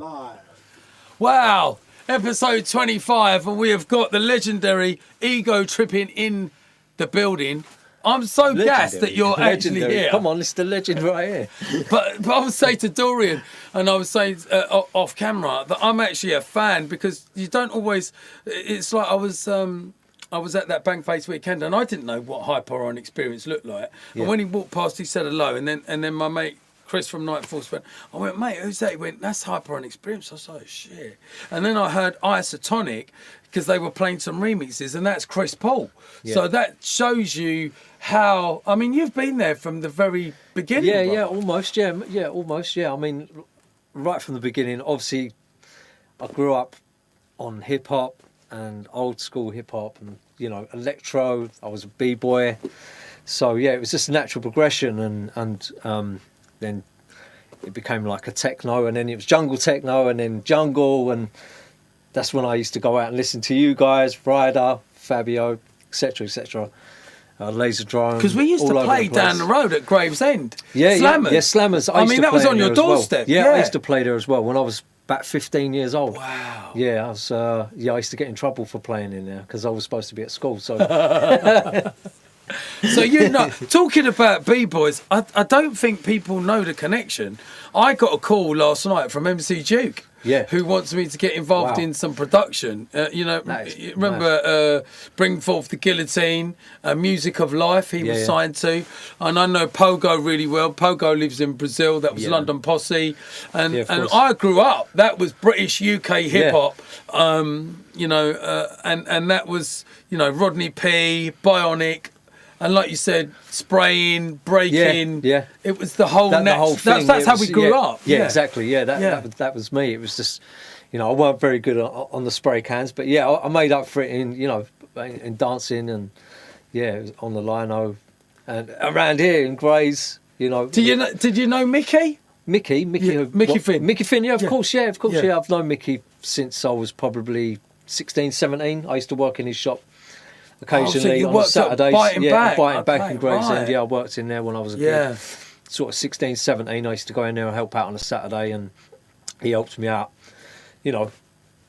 live. Wow, episode 25, and we have got the legendary Ego Trippin in the building. I'm so gassed that you're actually here. Come on, it's the legend right here. But I would say to Dorian, and I was saying off camera, that I'm actually a fan, because you don't always. It's like I was at that Bankface weekend, and I didn't know what Hyper on Experience looked like. Yeah. And when he walked past, he said hello, and then my mate Chris from Nightfall went, I went, mate, who's that? He went, that's Hyper on Experience. I was like, shit. And then I heard Isotonic, because they were playing some remixes, and that's Chris Paul. Yeah. So that shows you how, I mean, you've been there from the very beginning. Yeah, bro. almost. I mean, right from the beginning, obviously, I grew up on hip hop and old school hip hop and, you know, electro. I was a B-boy. So, yeah, it was just a natural progression, and then it became like a techno, and then it was jungle techno, and then jungle, and that's when I used to go out and listen to you guys, Ryder, Fabio, etc. Laser Drone. Because we used to play down the road at Gravesend. Yeah, Slammers. Yeah, Slammers. I mean, that was on your doorstep. Well. Yeah, I used to play there as well when I was about 15 years old. Wow. Yeah, I used to get in trouble for playing in there because I was supposed to be at school. So. So, you know, talking about B-boys, I don't think people know the connection. I got a call last night from MC Duke, who wants me to get involved in some production. Remember Bring Forth the Guillotine, Music of Life, he was signed to. And I know Pogo really well. Pogo lives in Brazil. That was London Posse. And I grew up. That was British UK hip-hop, and that was, you know, Rodney P, Bionic, and like you said, spraying, breaking. Yeah. It was the whole the whole thing. That's how we grew up. Yeah, exactly. Yeah, that was me. It was just, you know, I weren't very good on the spray cans, but yeah, I made up for it in dancing, and it was on the lino, and around here in Grays, you know. Did you know Mickey? Mickey Finn. Mickey Finn, of course. I've known Mickey since I was probably 16, 17. I used to work in his shop occasionally on Saturdays. Biting Back in Gravesend. Yeah, I worked in there when I was a kid. Sort of 16, 17. I used to go in there and help out on a Saturday, and he helped me out. You know,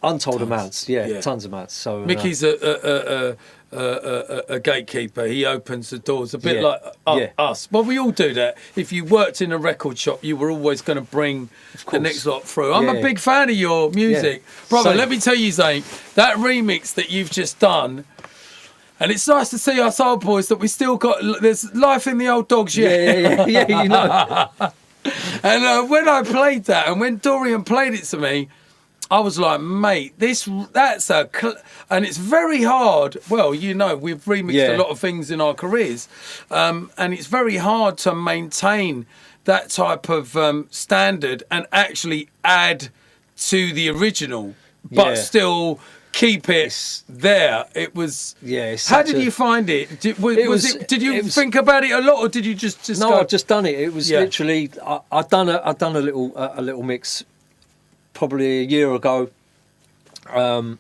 untold amounts. Tons of amounts. So Mickey's a gatekeeper. He opens the doors a bit like us. Well, we all do that. If you worked in a record shop, you were always going to bring the next lot through. I'm a big fan of your music. Brother, let me tell you, Zane, that remix that you've just done. And it's nice to see us old boys that we still got. There's life in the old dogs yet. Yeah, you know. And when I played that, and when Dorian played it to me, I was like, mate, and it's very hard. Well, you know, we've remixed a lot of things in our careers, and it's very hard to maintain that type of standard and actually add to the original, but still keep it there. It was. How did you find it? Did you think about it a lot, or did you just No, go? I've just done it. It was literally. I'd done a little mix, probably a year ago, and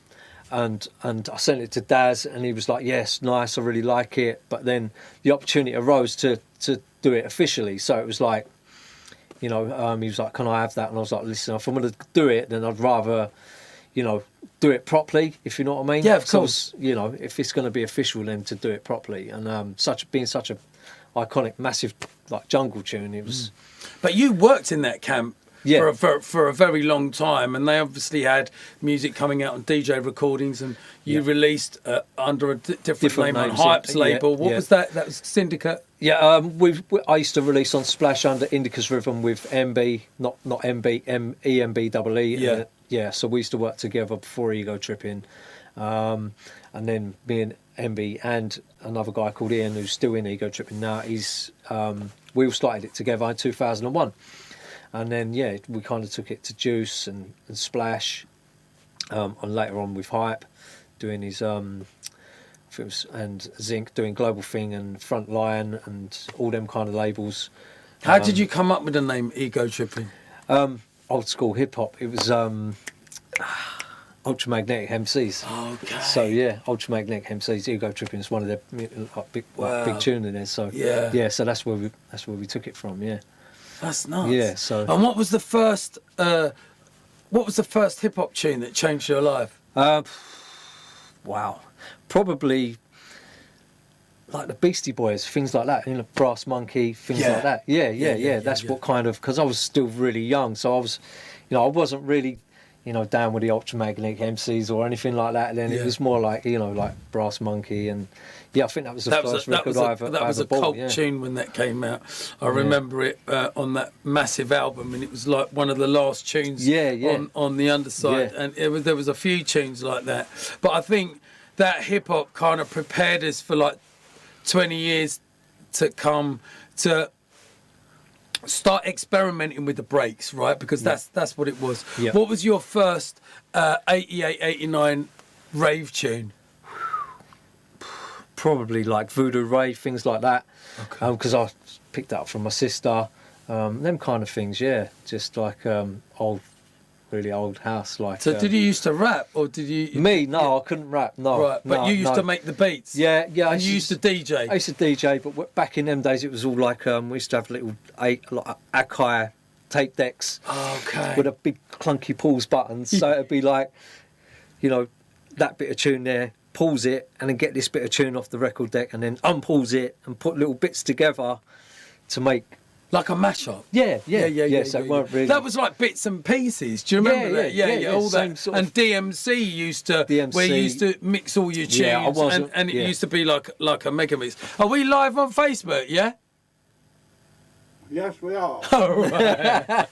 I sent it to Daz, and he was like, "Yes, nice, I really like it." But then the opportunity arose to do it officially, so it was like, you know, he was like, "Can I have that?" And I was like, "Listen, if I'm going to do it, then I'd rather, you know, do it properly, if you know what I mean." Yeah, of course. You know, if it's going to be official, then to do it properly. And being such a iconic, massive like jungle tune, it was. But you worked in that camp for a very long time, and they obviously had music coming out on DJ recordings, and you released under a different name on Hype's label. What was that? That was Syndicate. Yeah, I used to release on Splash under Indica's Rhythm with MB, not MB, EMBEE. Yeah, so we used to work together before Ego Trippin, and then me and MB and another guy called Ian, who's still in Ego Trippin now. We all started it together in 2001, and then we kind of took it to Juice and Splash, and later on with Hype, doing his films, and Zinc doing Global Thing and Frontline and all them kind of labels. How did you come up with the name Ego Trippin? Old school hip hop. It was Ultramagnetic MCs. Okay. So Ultramagnetic MCs. Ego Trippin is one of their big tune in there. So so that's where we took it from. Yeah. That's nice. Yeah. So. And what was the first What was the first hip hop tune that changed your life? Wow, probably like the Beastie Boys, things like that. Brass Monkey, things like that. Yeah. That's what kind of, because I was still really young, so I was, I wasn't really, down with the Ultramagnetic MCs or anything like that. Then it was more like, like Brass Monkey, and I think that was the first record I ever bought. That was a cult tune when that came out. I remember it on that massive album, and it was like one of the last tunes on the underside. And there was a few tunes like that. But I think that hip hop kind of prepared us for like 20 years to come to start experimenting with the breaks, right? Because that's what it was. What was your first 88, 89 rave tune? Probably like Voodoo Rave, things like that. Because I picked that up from my sister. Them kind of things, just like really old house. Like. So did you used to rap, or did you? Me? No, I couldn't rap. No. Right, but you used to make the beats. Yeah. And you used to DJ. I used to DJ, but back in them days, it was all like we used to have little Akai tape decks. With a big clunky pause buttons. So it'd be like, that bit of tune there. Pause it and then get this bit of tune off the record deck and then unpause it and put little bits together to make like a mashup. Yeah. So it weren't really. That was like bits and pieces. Do you remember that? Yeah. All that. Sort of... And DMC used to where you used to mix all your tunes, and it used to be like a mega mix. Are we live on Facebook? Yeah. Yes, we are. All right.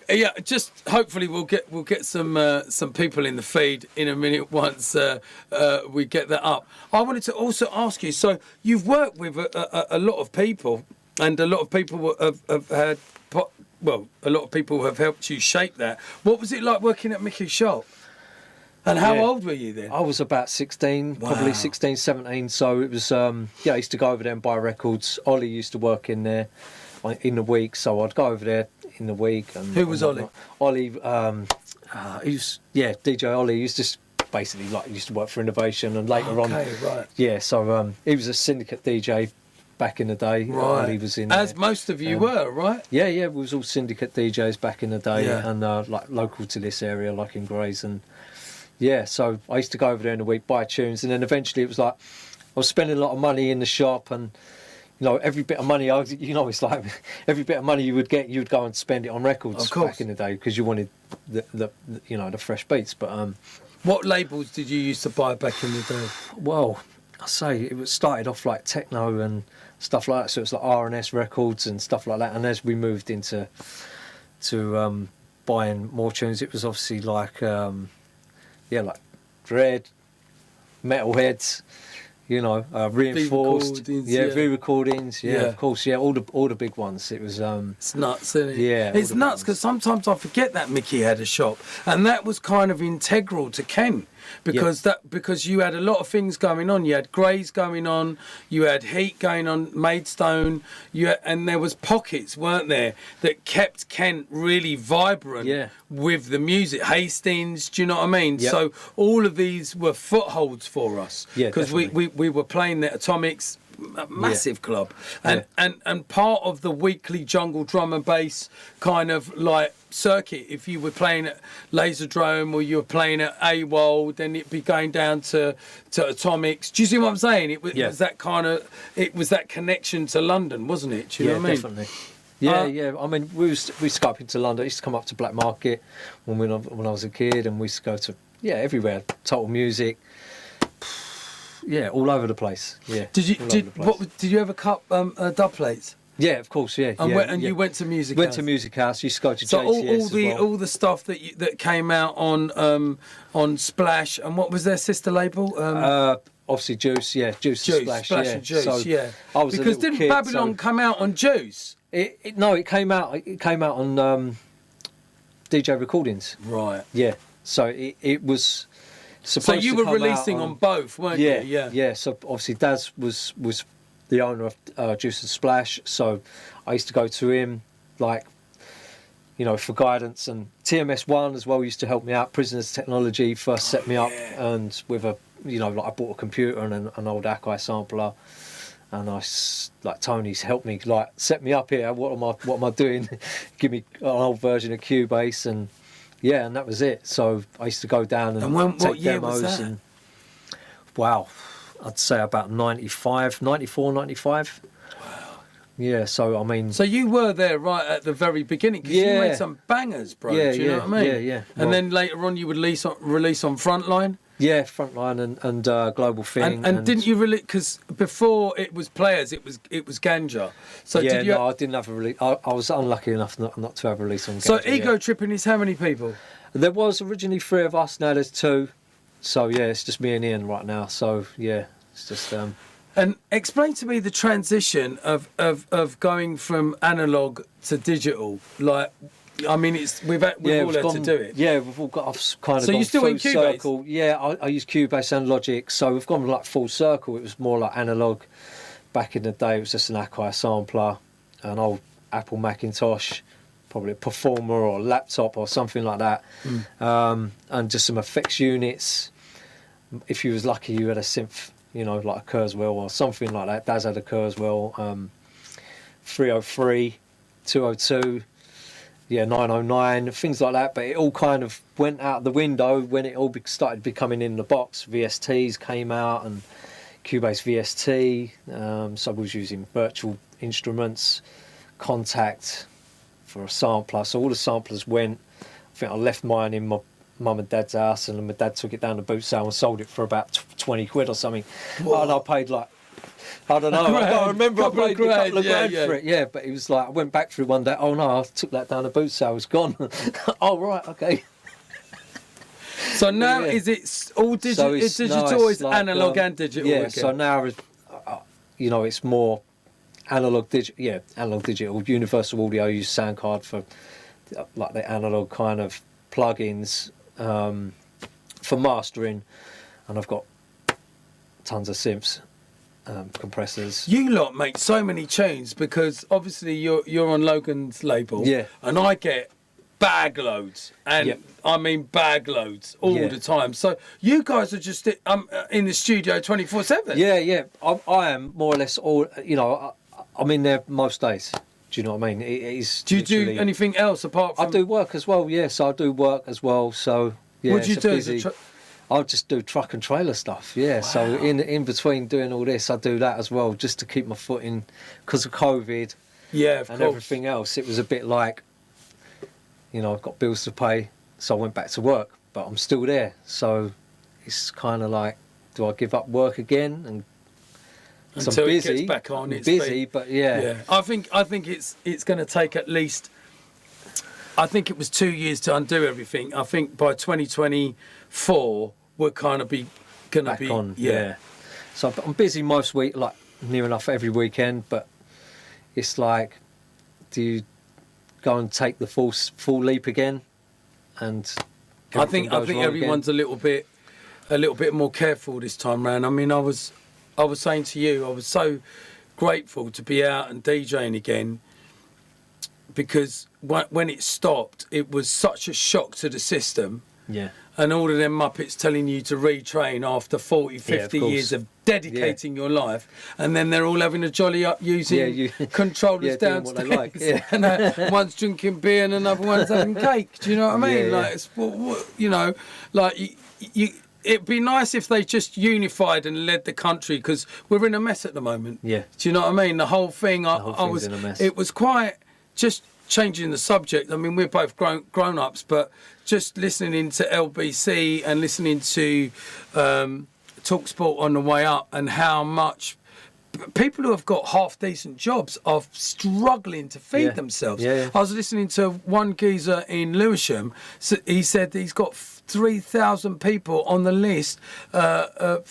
Yeah, just hopefully we'll get some people in the feed in a minute once we get that up. I wanted to also ask you. So you've worked with a lot of people, and a lot of people have had. Well, a lot of people have helped you shape that. What was it like working at Mickey's shop? And how old were you then? I was about 16, probably 16, 17. So it was, I used to go over there and buy records. Ollie used to work in there in the week, so I'd go over there in the week. And who was Ollie? Ollie, he was, DJ Ollie. He used to basically used to work for Innovation, and later on, right. Yeah, so he was a syndicate DJ back in the day. Right. He was in as most of you were, right? Yeah, we was all syndicate DJs back in the day, and like local to this area, like in Grays, and so I used to go over there in the week, buy tunes, and then eventually it was like I was spending a lot of money in the shop, and every bit of money, it's like every bit of money you would get, you'd go and spend it on records back in the day because you wanted the fresh beats. But what labels did you used to buy back in the day? Well, I say it started off like techno and stuff like that, so it's like R&S records and stuff like that. And as we moved into buying more tunes, it was obviously like like Dread, Metalheads. Reinforced, V recordings, of course, all the big ones. It was it's nuts, isn't it? Yeah, it's nuts because sometimes I forget that Mickey had a shop, and that was kind of integral to Ken because you had a lot of things going on. You had Greys going on, you had Heat going on, Maidstone, and there was pockets, weren't there, that kept Kent really vibrant with the music. Hastings, do you know what I mean? Yep. So all of these were footholds for us because we were playing the Atomics. A massive club, and part of the weekly jungle drum and bass kind of like circuit. If you were playing at Laserdrome or you were playing at AWOL, then it'd be going down to Atomics. Do you see what I'm saying? It was that kind of, it was that connection to London, wasn't it? Do you know what I mean? Definitely. Yeah. I mean, we used to go up into London. I used to come up to Black Market when I was a kid, and we used to go to everywhere. Total Music. Yeah, all over the place. Yeah. Did you ever cut dub plates? Yeah, of course. Yeah. And you went to Music House. Went to Music House. Used to go to JCS all the stuff that came out on Splash, and what was their sister label? Obviously Juice. Yeah, Juice and Splash. And Juice. So I was because didn't Babylon come out on Juice? It came out. It came out on DJ Recordings. Right. Yeah. So it was. So you were releasing on both, weren't you? Yeah. So obviously Daz was the owner of Juice and Splash, so I used to go to him for guidance, and TMS1 as well used to help me out. Prisoners Technology first set me up, and with I bought a computer and an old Akai sampler, And like Tony's helped me, like set me up here. What am I doing? Give me an old version of Cubase, and yeah, and that was it. So I used to go down and take what year demos. Was that? And wow, I'd say about 95, 94, 95. Wow. Yeah, so I mean, so you were there right at the very beginning, because you made some bangers, bro. Yeah, do you know what I mean? Yeah. And then later on, you would release on Frontline. Yeah, Frontline and Global Thing. And didn't you really? Because before it was Players, it was Ganja. So yeah, did you? No, I didn't have a release. I was unlucky enough not to have a release on Ganja. So Ego Trippin is how many people? There was originally 3 of us. Now there's 2. So yeah, it's just me and Ian right now. So yeah, it's just. And explain to me the transition of going from analog to digital. Like, I mean, we've all had to do it. Yeah, we've all got kind of. So gone you still full in Cubase? circle. Yeah, I use Cubase and Logic. So we've gone like full circle. It was more like analog. Back in the day, it was just an Akai sampler, an old Apple Macintosh, probably a Performer or a laptop or something like that, and just some effects units. If you was lucky, you had a synth, you know, like a Kurzweil or something like that. Daz had a Kurzweil, 303, 202. Yeah, 909, things like that, but it all kind of went out the window when it all started becoming in the box. VSTs came out and Cubase VST, so I was using virtual instruments, Contact for a sampler. So all the samplers went. I think I left mine in my mum and dad's house, and my dad took it down to boot sale and sold it for about 20 quid or something. Whoa. And I paid like, I don't know, I can't remember, I paid a couple of grand for it. Yeah, but it was like, I went back through one day, oh no, I took that down to boot sale, it's gone. Oh right, okay. So now is it all digital? So it's digital, it's like, analog and digital. Yeah, again. so now, you know, it's more analog digital. Yeah, analog digital. Universal Audio use Soundcard for like the analog kind of plugins for mastering, and I've got tons of synths, compressors. You lot make so many tunes because obviously you're on Logan's label. Yeah. And I get bag loads, and I mean bag loads all the time. So you guys are just in the studio 24/7. Yeah. I am more or less all. You know, I'm in there most days. Do you know what I mean? It is. Do you do anything else apart from? I do work as well. Yes, I do work as well. So yeah. What do you do? I'll just do truck and trailer stuff. Yeah. Wow. So in between doing all this, I do that as well, just to keep my foot in, because of COVID. Yeah, of and course. Everything else. It was a bit like, you know, I've got bills to pay, so I went back to work, but I'm still there. So it's kind of like, do I give up work again? And until I'm busy, it gets back on, it's busy, but yeah. I think it's going to take at least. I think it was 2 years to undo everything. I think by 2024 we're kind of going to be on. Yeah. So I'm busy most week, like near enough every weekend. But it's like, do you go and take the full leap again? And I think everyone's a little bit more careful this time round. I mean, I was saying to you, I was so grateful to be out and DJing again, because when it stopped, it was such a shock to the system. Yeah. And all of them Muppets telling you to retrain after 40, 50 years of dedicating your life, and then they're all having a jolly up using controllers downstairs. Doing what they like. And one's drinking beer and another one's having cake. Do you know what I mean? Like, it's, you know, like it'd be nice if they just unified and led the country, because we're in a mess at the moment. Yeah. Do you know what I mean? The whole thing, in a mess. It was quite, just changing the subject. I mean, we're both grown-ups, but just listening to LBC and listening to TalkSport on the way up, and how much people who have got half-decent jobs are struggling to feed themselves. Yeah. I was listening to one geezer in Lewisham. So he said he's got 3,000 people on the list that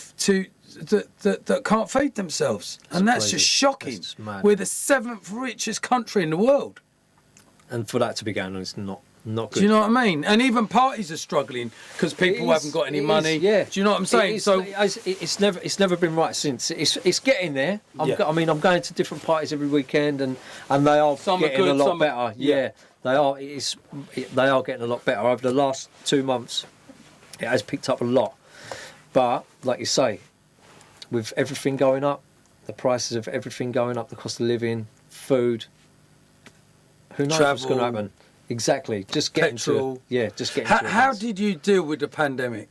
can't feed themselves, and that's crazy. just shocking. That's mad. We're the 7th richest country in the world. And for that to be going on, it's not good. Do you know what I mean? And even parties are struggling because people haven't got any money. Yeah. Do you know what I'm saying? It's never been right since. It's getting there. I mean, I'm going to different parties every weekend, and they are getting a lot better. Yeah, they are. They are getting a lot better over the last 2 months. It has picked up a lot, but like you say, with everything going up, the prices of everything going up, the cost of living, food. Who knows what's going to happen? Exactly. Just get Petrol. Just get into How did you deal with the pandemic?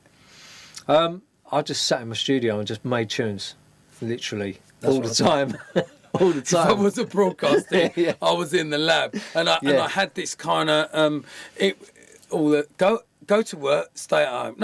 I just sat in my studio and just made tunes, literally all the time. All the time. If I wasn't broadcasting, Yeah. I was in the lab, and I had this kind of go to work, stay at home.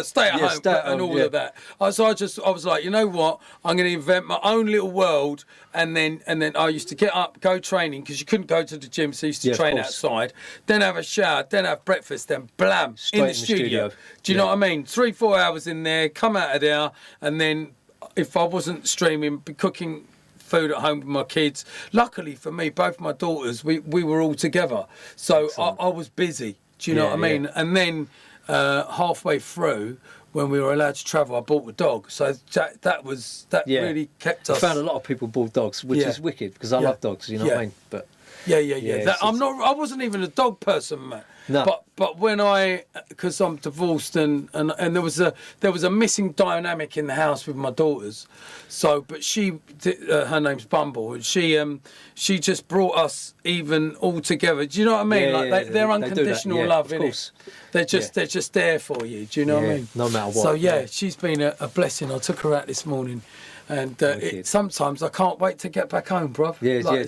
Stay at home, stay at home, all of that. So I was like, you know what? I'm going to invent my own little world, and then I used to get up, go training because you couldn't go to the gym, so I used to train outside. Then have a shower, then have breakfast, then blam Straight in the studio. Do you know what I mean? 3-4 hours in there, come out of there, and then if I wasn't streaming, be cooking food at home with my kids. Luckily for me, both my daughters, we were all together, so I was busy. Do you know what I mean? Yeah. And then halfway through, when we were allowed to travel, I bought a dog. So that really kept us. I found a lot of people bought dogs, which is wicked because I love dogs. You know what I mean? But I wasn't even a dog person, Matt. No. But when because I'm divorced and there was a missing dynamic in the house with my daughters. So, but her name's Bumble, and she just brought us even all together. Do you know what I mean? They're unconditional love, innit? They're just there for you. Do you know what I mean? No matter what. So she's been a blessing. I took her out this morning. And sometimes I can't wait to get back home, bruv.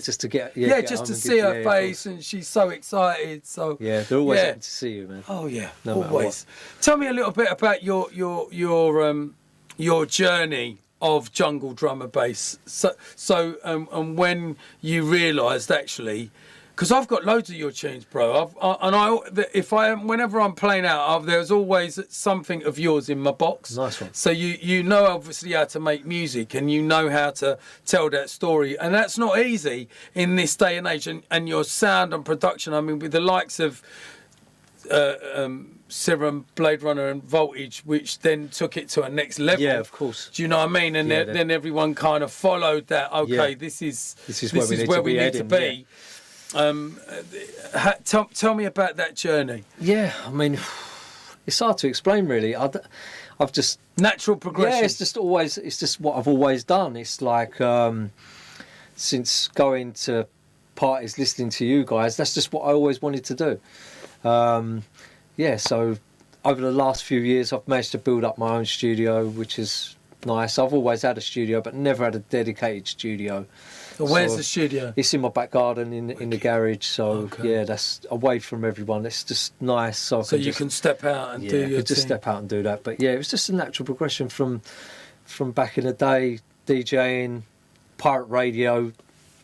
Just to get just to see her face, and she's so excited. So they're always happy to see you, man. Oh yeah, no always. Tell me a little bit about your journey of jungle drummer bass. So and when you realised actually. Because I've got loads of your tunes, bro. Whenever I'm playing out, there's always something of yours in my box. Nice one. So you know obviously how to make music, and you know how to tell that story, and that's not easy in this day and age. And your sound and production, I mean, with the likes of Serum, Blade Runner, and Voltage, which then took it to a next level. Yeah, of course. Do you know what I mean? And then everyone kind of followed that. Okay, this is where we need to be. Tell me about that journey. Yeah, I mean, it's hard to explain really. I've just natural progression. Yeah, it's just what I've always done. It's like since going to parties, listening to you guys, that's just what I always wanted to do. So over the last few years, I've managed to build up my own studio, which is nice. I've always had a studio, but never had a dedicated studio. So where's the studio? It's in my back garden in the garage. So that's away from everyone. It's just nice. So you can step out and do your thing. Just step out and do that. But it was just a natural progression from back in the day, DJing, pirate radio,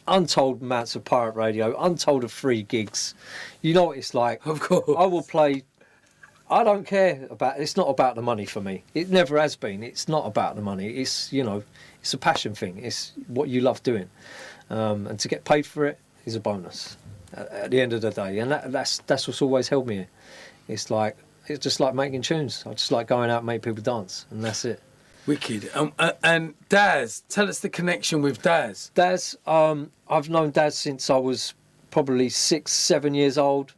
untold amounts of pirate radio, untold of free gigs. You know what it's like. Of course. I will play. I don't care about. It's not about the money for me. It never has been. It's not about the money. It's it's a passion thing. It's what you love doing, and to get paid for it is a bonus at the end of the day. And that's what's always held me. It's just like making tunes. I just like going out and make people dance, and that's it. Wicked. And Daz, tell us the connection with Daz. Daz, I've known Daz since I was probably 6-7 years old.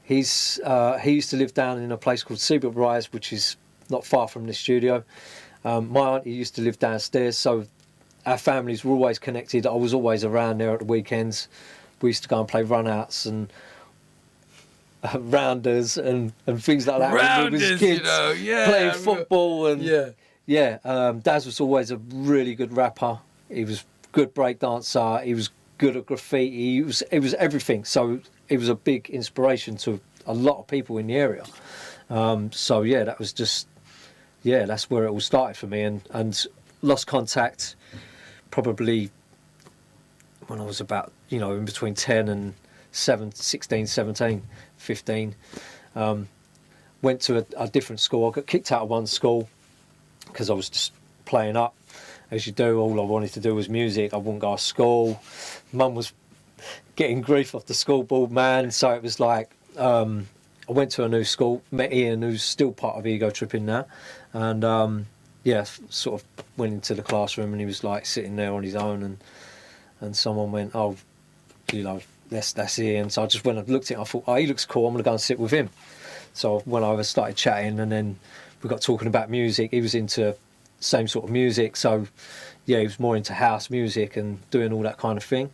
He used to live down in a place called Seabrook Rise, which is not far from the studio. My auntie used to live downstairs, so our families were always connected. I was always around there at the weekends. We used to go and play run-outs and rounders and things like that. Rounders, with his kids, playing football and Daz was always a really good rapper. He was a good break dancer. He was good at graffiti. He was everything. So he was a big inspiration to a lot of people in the area. That was just. Yeah, that's where it all started for me, and lost contact probably when I was about, in between 10 and 16, 17, 15. Went to a different school. I got kicked out of one school because I was just playing up, as you do. All I wanted to do was music. I wouldn't go to school. Mum was getting grief off the school board, man, so it was like... I went to a new school, met Ian, who's still part of Ego Trippin now, and sort of went into the classroom, and he was like sitting there on his own, and someone went, that's Ian. So I just went and looked at him. I thought, he looks cool. I'm gonna go and sit with him. So when I started chatting, and then we got talking about music. He was into same sort of music. So yeah, he was more into house music and doing all that kind of thing.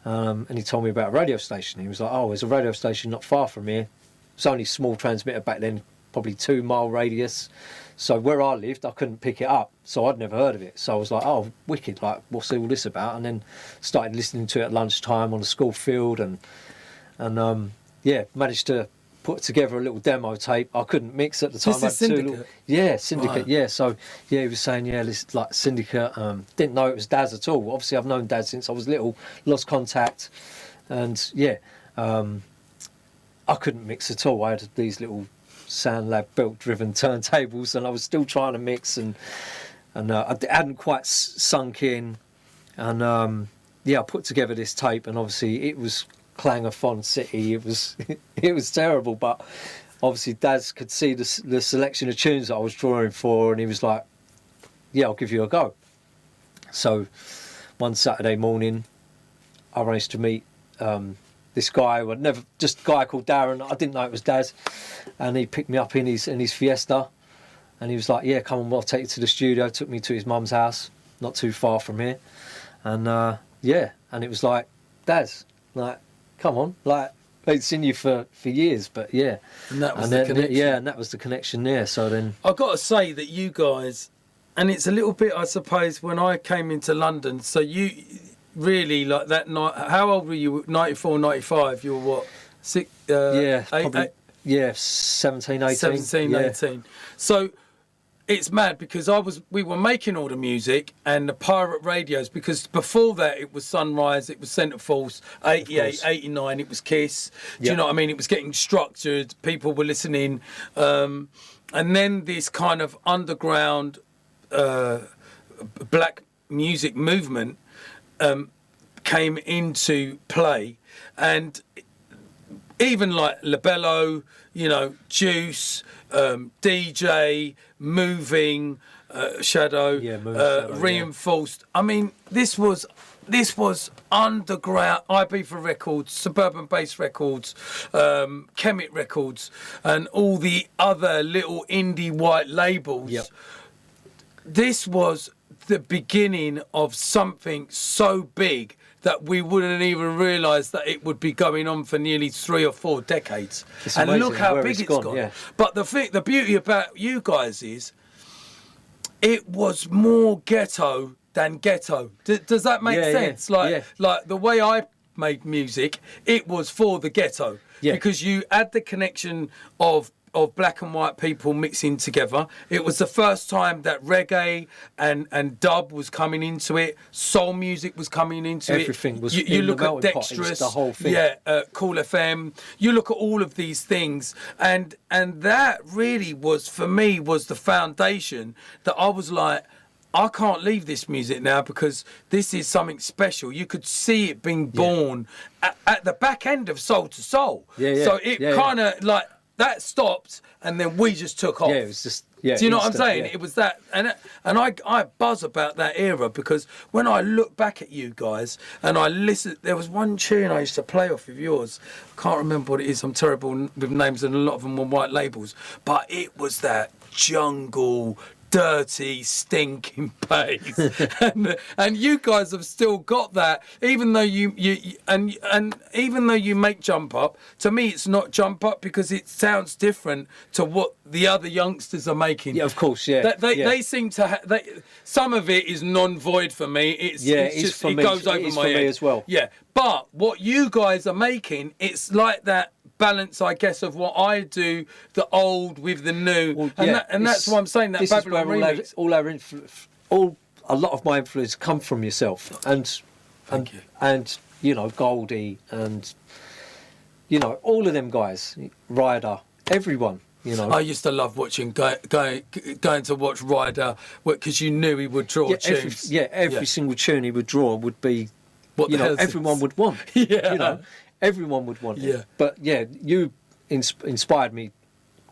And he told me about a radio station. He was like, oh, there's a radio station not far from here. It's only a small transmitter back then, probably 2 mile radius. So where I lived, I couldn't pick it up. So I'd never heard of it. So I was like, oh, wicked, like, what's all this about? And then started listening to it at lunchtime on the school field and yeah, managed to put together a little demo tape. I couldn't mix at the time. This is Syndicate? Yeah, Syndicate, Right. yeah. So yeah, he was saying, yeah, this like Syndicate. Didn't know it was Daz at all. Obviously, I've known Daz since I was little, lost contact. And yeah, I couldn't mix at all. I had these little SoundLab belt-driven turntables, and I was still trying to mix, and I hadn't quite sunk in. And yeah, I put together this tape, and obviously it was Clangathon City. It was it was terrible, but obviously Daz could see the selection of tunes that I was drawing for, and he was like, "Yeah, I'll give you a go." So one Saturday morning, I arranged to meet this guy, just a guy called Darren. I didn't know it was Daz, and he picked me up in his Fiesta, and he was like, "Yeah, come on, I'll take you to the studio." Took me to his mum's house, not too far from here, and yeah, and it was like, Daz, like, come on, like, I'd seen you for years, but yeah, And that was the connection. Yeah, and that was the connection there. So then, I've got to say that you guys, and it's a little bit, I suppose, when I came into London, so you really, like that night, how old were you? 94, 95? You were what? yeah, probably, yeah, 17, 18. 17, yeah. 18. So it's mad because we were making all the music and the pirate radios, because before that it was Sunrise, it was Centre Force, 88, 89, it was Kiss. Do you know what I mean? It was getting structured, people were listening. And then this kind of underground black music movement came into play, and even like Labello, you know, Juice, DJ, Moving, Shadow, Shadow, Reinforced. I mean, this was underground. Ibiza Records, Suburban Bass Records, Kemet Records, and all the other little indie white labels. Yep. This was the beginning of something so big that we wouldn't even realise that it would be going on for nearly 3 or 4 decades. It's and amazing look how where big it's it's gone, gone. yeah. But the beauty about you guys is it was more ghetto than ghetto. Does that make sense? Like the way I made music, it was for the ghetto. Yeah. Because you add the connection of black and white people mixing together. It was the first time that reggae and dub was coming into it. Soul music was coming into Everything it. was You in look the at melting pot. It was Dexterous, the whole thing. Cool FM. You look at all of these things, and that really was, for me, was the foundation that I was like, I can't leave this music now because this is something special. You could see it being born at the back end of Soul to Soul. So it kind of like that stopped, and then we just took off. Yeah, it was just. Yeah, do you know what I'm instant, saying? yeah. It was that, and I buzz about that era because when I look back at you guys and I listen, there was one tune I used to play off of yours. I can't remember what it is. I'm terrible with names, and a lot of them were white labels. But it was that jungle, dirty, stinking bass, and you guys have still got that, even though you even though you make Jump Up. To me, it's not Jump Up because it sounds different to what the other youngsters are making. Yeah, of course, yeah. They seem to some of it is non-void for me. It's just for it me. goes over It is my for head me as well. Yeah, but what you guys are making, it's like that balance, I guess, of what I do, the old with the new, Well, and that's why I'm saying that this Babylon is where remix. a lot of my influence come from yourself, and you know, Goldie, and you know, all of them guys, Ryder, everyone. You know, I used to love watching going to watch Ryder because you knew he would draw tunes. Every single tune he would draw would be, What you the know, hell's everyone this? would want. Yeah. You know, everyone would want Yeah. it. But yeah, you inspired me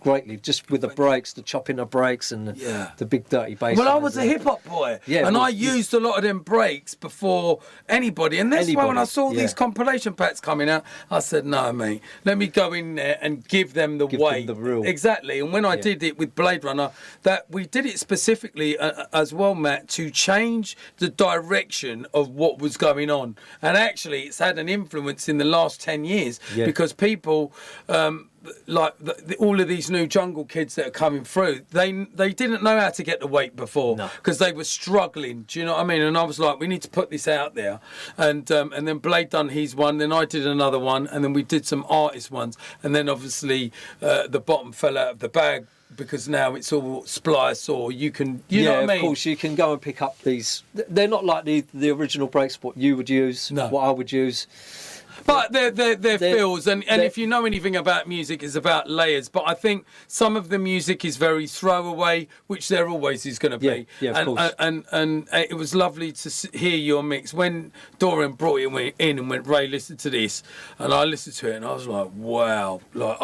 greatly, just with the breaks, the chopping of breaks, and the big dirty bass. Well, I was a hip hop boy, and I used a lot of them breaks before anybody. And that's why when I saw these compilation packs coming out, I said, "No, mate, let me go in there and give them the weight." Them the real. Exactly. And when I did it with Blade Runner, that we did it specifically as well, Matt, to change the direction of what was going on. And actually, it's had an influence in the last 10 years because people. Like all of these new jungle kids that are coming through, they didn't know how to get the weight before because they were struggling. Do you know what I mean? And I was like, we need to put this out there. And then Blade done his one, then I did another one, and then we did some artist ones, and then obviously the bottom fell out of the bag because now it's all splice, or you can, you know what I mean? Of course, you can go and pick up these. They're not like the original breaks, what you would use, what I would use. But they're fills, and if you know anything about music, it's about layers. But I think some of the music is very throwaway, which there always is going to be. Of course. And it was lovely to hear your mix. When Dorian brought it in and went, "Ray, listen to this," and I listened to it, and I was like, "Wow!" Like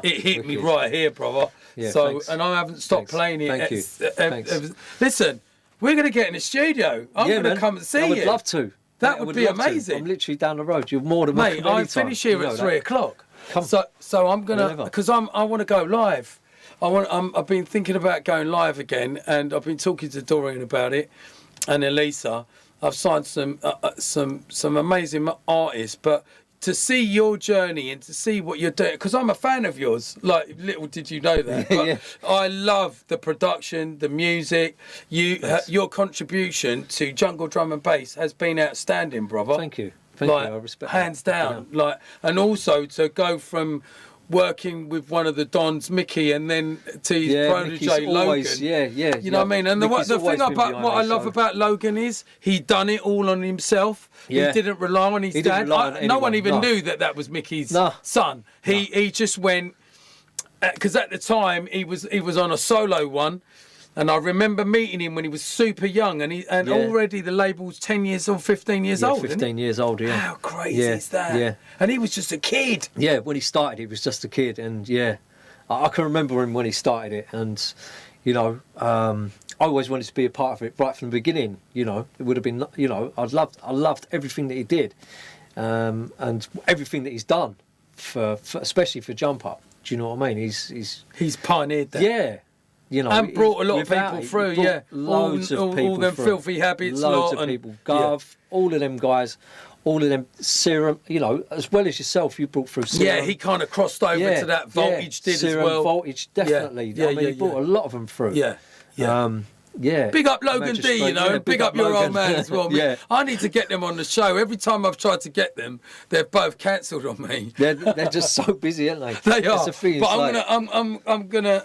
it hit me right here, brother. So, thanks. And I haven't stopped playing it. Thank you. Listen, we're going to get in the studio. I'm going to come and see you. I would love to. That would be amazing. I'm literally down the road. You're more than welcome. Mate, I finish here at 3 o'clock. So I'm gonna, because I want to go live. I've been thinking about going live again, and I've been talking to Doreen about it, and Elisa. I've signed some amazing artists, but to see your journey and to see what you're doing, because I'm a fan of yours. Like, little did you know that. But I love the production, the music. Your contribution to jungle drum and bass has been outstanding, brother. Thank you. Thank you. I respect that. Hands down. Like, and also to go from working with one of the Dons, Mickey, and then to his protege, Logan. Always, you know what I mean? And the thing about what I love about Logan is he done it all on himself. He didn't rely on his dad. No one even knew that was Mickey's son. He just went, because at the time he was on a solo one. And I remember meeting him when he was super young, and already the label's 10 years or 15 years old. 15 years old, How crazy is that? Yeah. And he was just a kid. Yeah, when he started, he was just a kid, and I can remember him when he started it, and I always wanted to be a part of it right from the beginning. It would have been, I loved everything that he did, and everything that he's done for especially for Jump Up. Do you know what I mean? He's pioneered that. Yeah. And brought a lot of people through, loads of people all them through. Filthy Habits, loads of people, Garth, all of them guys, all of them, Serum, as well as yourself, you brought through Serum. Yeah, he kind of crossed over to that. Voltage did Serum, as well. Voltage, definitely. He brought a lot of them through. Big up Logan D, big up your old man as well. I need to get them on the show. Every time I've tried to get them, they've both cancelled on me. They're just so busy, aren't they? They are. But I'm gonna.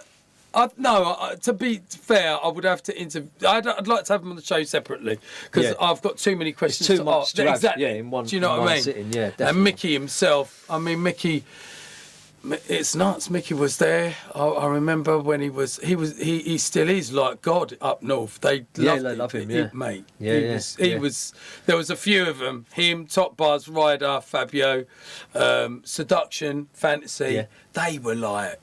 To be fair, I would have to interview. I'd like to have them on the show separately because I've got too many questions. It's too much to exactly. have, in one. Do you know what I mean? Sitting, definitely. And Mickey himself. I mean, Mickey. It's nuts. Mickey was there. I remember when he still is like God up north. They love him. Mate. He was. There was a few of them. Him, Top Buzz, Ryder, Fabio, Seduction, Fantasy. Yeah. They were like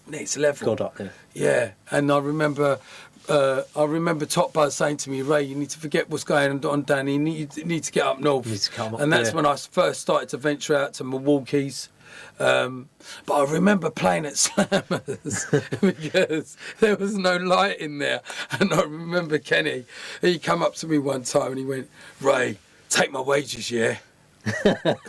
next level. God up there. Yeah, and I remember Top Buzz saying to me, "Ray, you need to forget what's going on down here. You need to get up north." You need to come up, and that's when I first started to venture out to Milwaukee's. But I remember playing at Slammers because there was no light in there. And I remember Kenny, he come up to me one time and he went, "Ray, take my wages, yeah?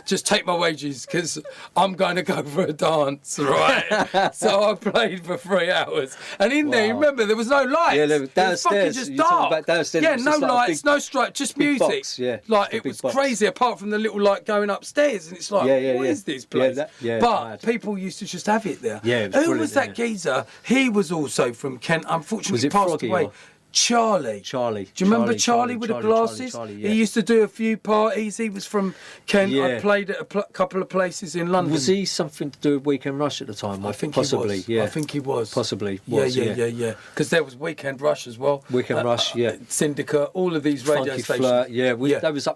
Just take my wages because I'm going to go for a dance, right?" So I played for 3 hours. And in there, remember, there was no lights. Yeah, downstairs. It was fucking just dark. Yeah, no lights, no stripe, just music. Box, like, it was crazy, apart from the little light going upstairs. And it's like, what is this place? But people used to just have it there. Yeah, it was Who was that geezer? He was also from Kent. Unfortunately, was it passed Froggy away. Charlie. Charlie. Do you remember Charlie with the glasses? Charlie, yeah. He used to do a few parties. He was from Kent. Yeah. I played at a couple of places in London. Was he something to do with Weekend Rush at the time? I think possibly, he was. yeah. I think he was. Possibly was, yeah. Because there was Weekend Rush as well. Weekend Rush, yeah. Syndicate, all of these radio Funky stations. Flirt, yeah. They was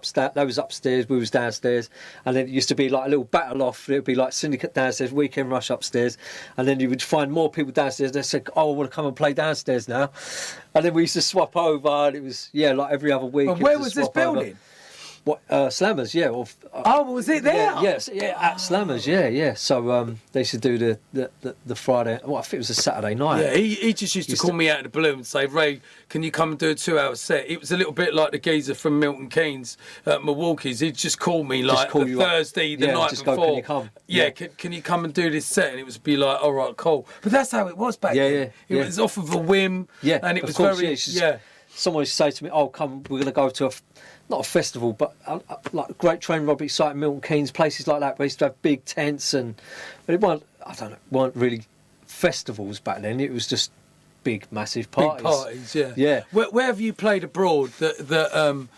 upstairs, we was downstairs, and then it used to be like a little battle off. It would be like Syndicate downstairs, Weekend Rush upstairs, and then you would find more people downstairs. They said, "Oh, I want to come and play downstairs now," and then we used to swap over, and it was like every other week. And where was this building? What Slammers, yeah. Was it there? Yes, at Slammers, yeah. So they used to do the Friday. Well, I think it was a Saturday night. Yeah, he just used to call me out of the blue and say, "Ray, can you come and do a 2-hour set?" It was a little bit like the geezer from Milton Keynes at Milwaukee's. He'd just call me like the Thursday, the night before. Go, can you come? Yeah, can you come and do this set? And it would be like, all right, cool. But that's how it was back then. It was off of a whim. Yeah, and it was course, very Someone used to say to me, "Oh, come, we're going to go to not a festival, but like Great Train Robbery site, Milton Keynes, places like that. We used to have big tents, but it weren't really festivals back then. It was just big, massive parties. Big parties, yeah. Yeah. Where have you played abroad that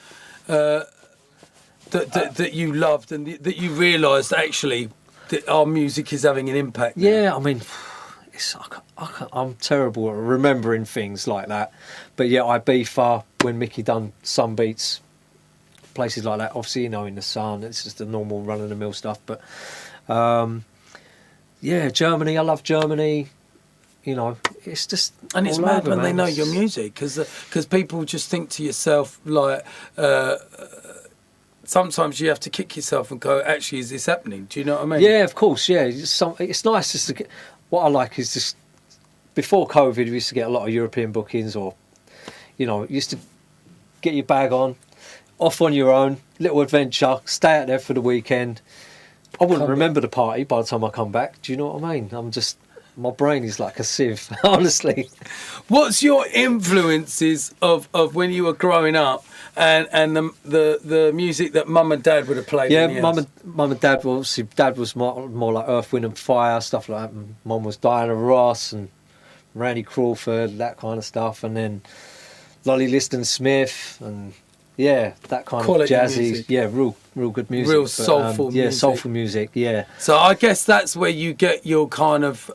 you loved and that you realised actually that our music is having an impact now? Yeah, I mean, I'm terrible at remembering things like that. But yeah, Ibiza, when Mickey done some beats, places like that. Obviously, in the sun, it's just the normal run-of-the-mill stuff. But Germany, I love Germany. It's just... And it's mad when they know your music, because people just think to yourself, like... sometimes you have to kick yourself and go, actually, is this happening? Do you know what I mean? Yeah, of course, yeah. It's nice just to get... What I like is just... Before COVID, we used to get a lot of European bookings, or, you used to get your bag on, off on your own, little adventure, stay out there for the weekend. I wouldn't remember the party by the time I come back. Do you know what I mean? My brain is like a sieve, honestly. What's your influences of when you were growing up and the music that Mum and Dad would have played? Yeah, Mum and Dad, obviously, Dad was more like Earth, Wind and Fire, stuff like that. And Mum was Diana Ross and Randy Crawford, that kind of stuff. And then Lolly Liston Smith and... Yeah, that kind quality of jazzy, music. Yeah, real good music. Real soulful music. Yeah, soulful music, yeah. So I guess that's where you get your kind of,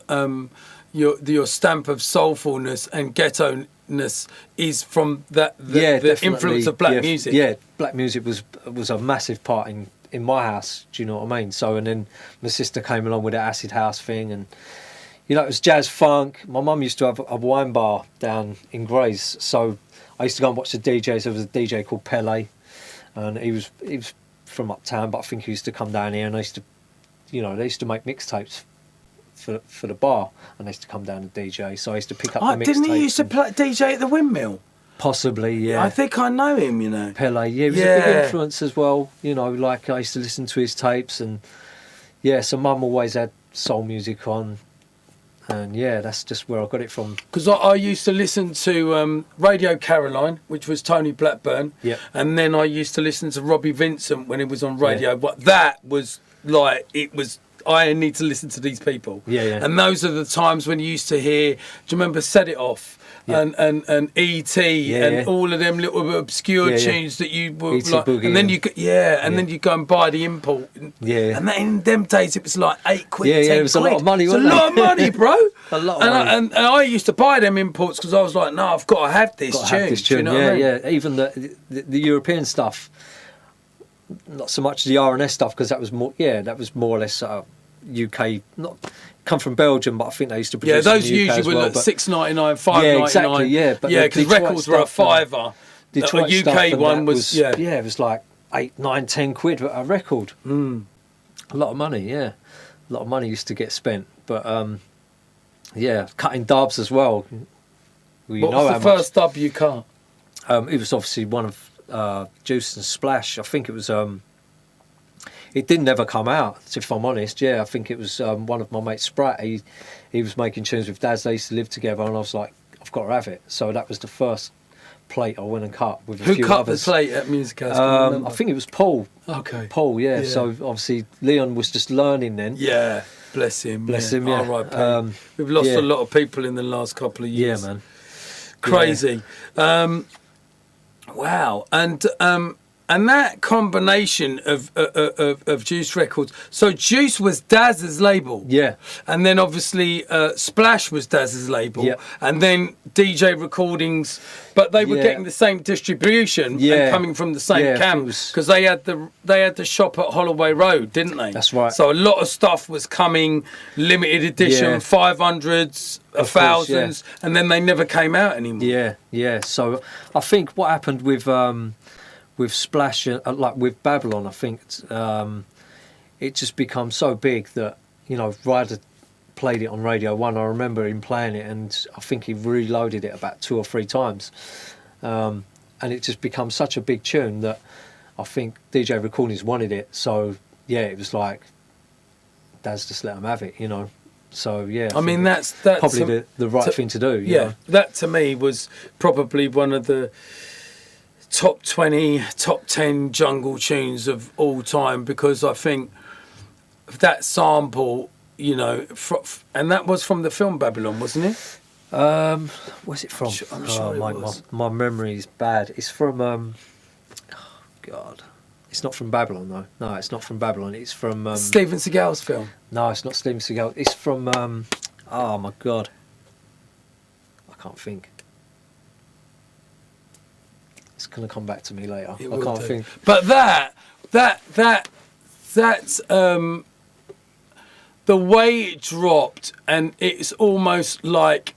your stamp of soulfulness and ghetto-ness is from the influence of black music. Yeah, black music was a massive part in my house, do you know what I mean? So, and then my sister came along with the acid house thing, and, it was jazz funk. My mum used to have a wine bar down in Grays, so... I used to go and watch the DJs. There was a DJ called Pele, and he was from uptown, but I think he used to come down here, and I used to, they used to make mixtapes for the bar, and they used to come down and DJ. So I used to pick up the mixtapes. Didn't he used to play DJ at the Windmill? Possibly, yeah. I think I know him, Pele, yeah, he was a big influence as well. Like I used to listen to his tapes, and so Mum always had soul music on. And that's just where I got it from. Because I used to listen to Radio Caroline, which was Tony Blackburn. Yep. And then I used to listen to Robbie Vincent when he was on radio. But that was like, I need to listen to these people. Yeah. And those are the times when you used to hear, do you remember Set It Off? And E.T. and all of them little obscure tunes that you were E.T. like, Boogie and then then you go and buy the import. Yeah. And then in them days it was like £8, £10. Yeah, it was a lot of money. It was a lot of money, bro. A lot of money. And I used to buy them imports because I was like, no, I've got to have this tune. Do you know what I mean? Yeah. Even the European stuff, not so much the R&S stuff, because that was more or less UK, not come from Belgium, but I think they used to produce. Yeah, those in the UK usually were like $6.99, $5.99. Yeah, exactly. Yeah, but because records were a fiver. Detroit the UK one was it was like 8, 9, 10 quid a record. A lot of money. Yeah, a lot of money used to get spent. But cutting dubs as well. What was the first dub you cut? It was obviously one of Juice and Splash. I think it was. It didn't ever come out, if I'm honest. Yeah, I think it was one of my mates, Sprat. He was making tunes with Daz. They used to live together, and I was like, I've got to have it. So that was the first plate I went and cut with a few others. Who cut the plate at Music House? I think it was Paul. Okay. Paul, yeah. So obviously Leon was just learning then. Yeah, bless him. Bless him, yeah. All right, we've lost a lot of people in the last couple of years. Yeah, man. crazy. Yeah. Wow, and that combination of Juice Records. So Juice was Daz's label. Yeah. And then obviously Splash was Daz's label. Yeah. And then DJ Recordings, but they were getting the same distribution and coming from the same camp because they had the shop at Holloway Road, didn't they? That's right. So a lot of stuff was coming limited edition, 500s, 1000s, and then they never came out anymore. Yeah, yeah. So I think what happened with Splash, like with Babylon, I think it just becomes so big that, you know, Ryder played it on Radio 1. I remember him playing it, and I think he reloaded it about 2 or 3 times. And it just becomes such a big tune that I think DJ Recordings wanted it. So, yeah, it was like, Daz just let him have it, you know. So, yeah. I mean, that's probably the right thing to do. You know? That to me was probably one of the top 20, top 10 jungle tunes of all time, because I think that sample, you know, and that was from the film Babylon, wasn't it? Where's it from? I'm sure it was. My memory is bad. It's from oh God, it's not from Babylon though. No, it's not from Babylon. It's from Steven Seagal's film. No, it's not Steven Seagal. It's from oh my God, I can't think. It's gonna come back to me later. I can't think. But that's the way it dropped, and it's almost like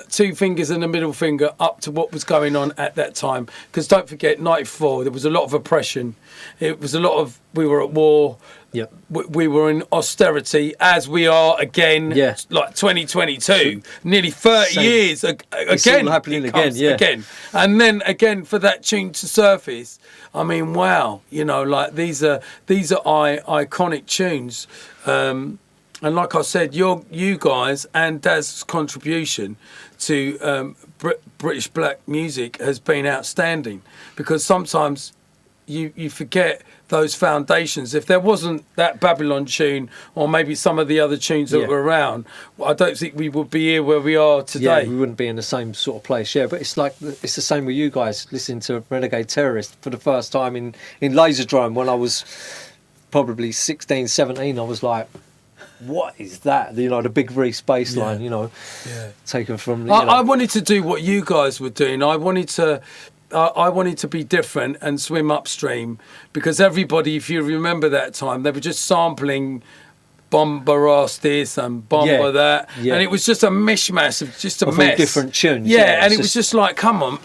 two fingers and a middle finger up to what was going on at that time. Because don't forget, 94, there was a lot of oppression. It was a lot of, we were at war. Yep. We were in austerity, as we are again, like 2022, nearly 30 years again. Happening again. And then again for that tune to surface. I mean, wow, you know, like these are iconic tunes. And like I said, you guys and Daz's contribution to British black music has been outstanding, because sometimes you forget those foundations. If there wasn't that Babylon tune, or maybe some of the other tunes that were around, I don't think we would be here where we are today. Yeah, we wouldn't be in the same sort of place. Yeah, but it's like, it's the same with you guys listening to Renegade Terrorist for the first time in Laserdrome when I was probably 16, 17. I was like, what is that? You know, the Big Reese bass line, you know, taken from... I wanted to do what you guys were doing. I wanted to be different and swim upstream, because everybody, if you remember that time, they were just sampling Bomba this and Bomba that, and it was just a mishmash of just a mess. All different tunes. And it was just like, come on,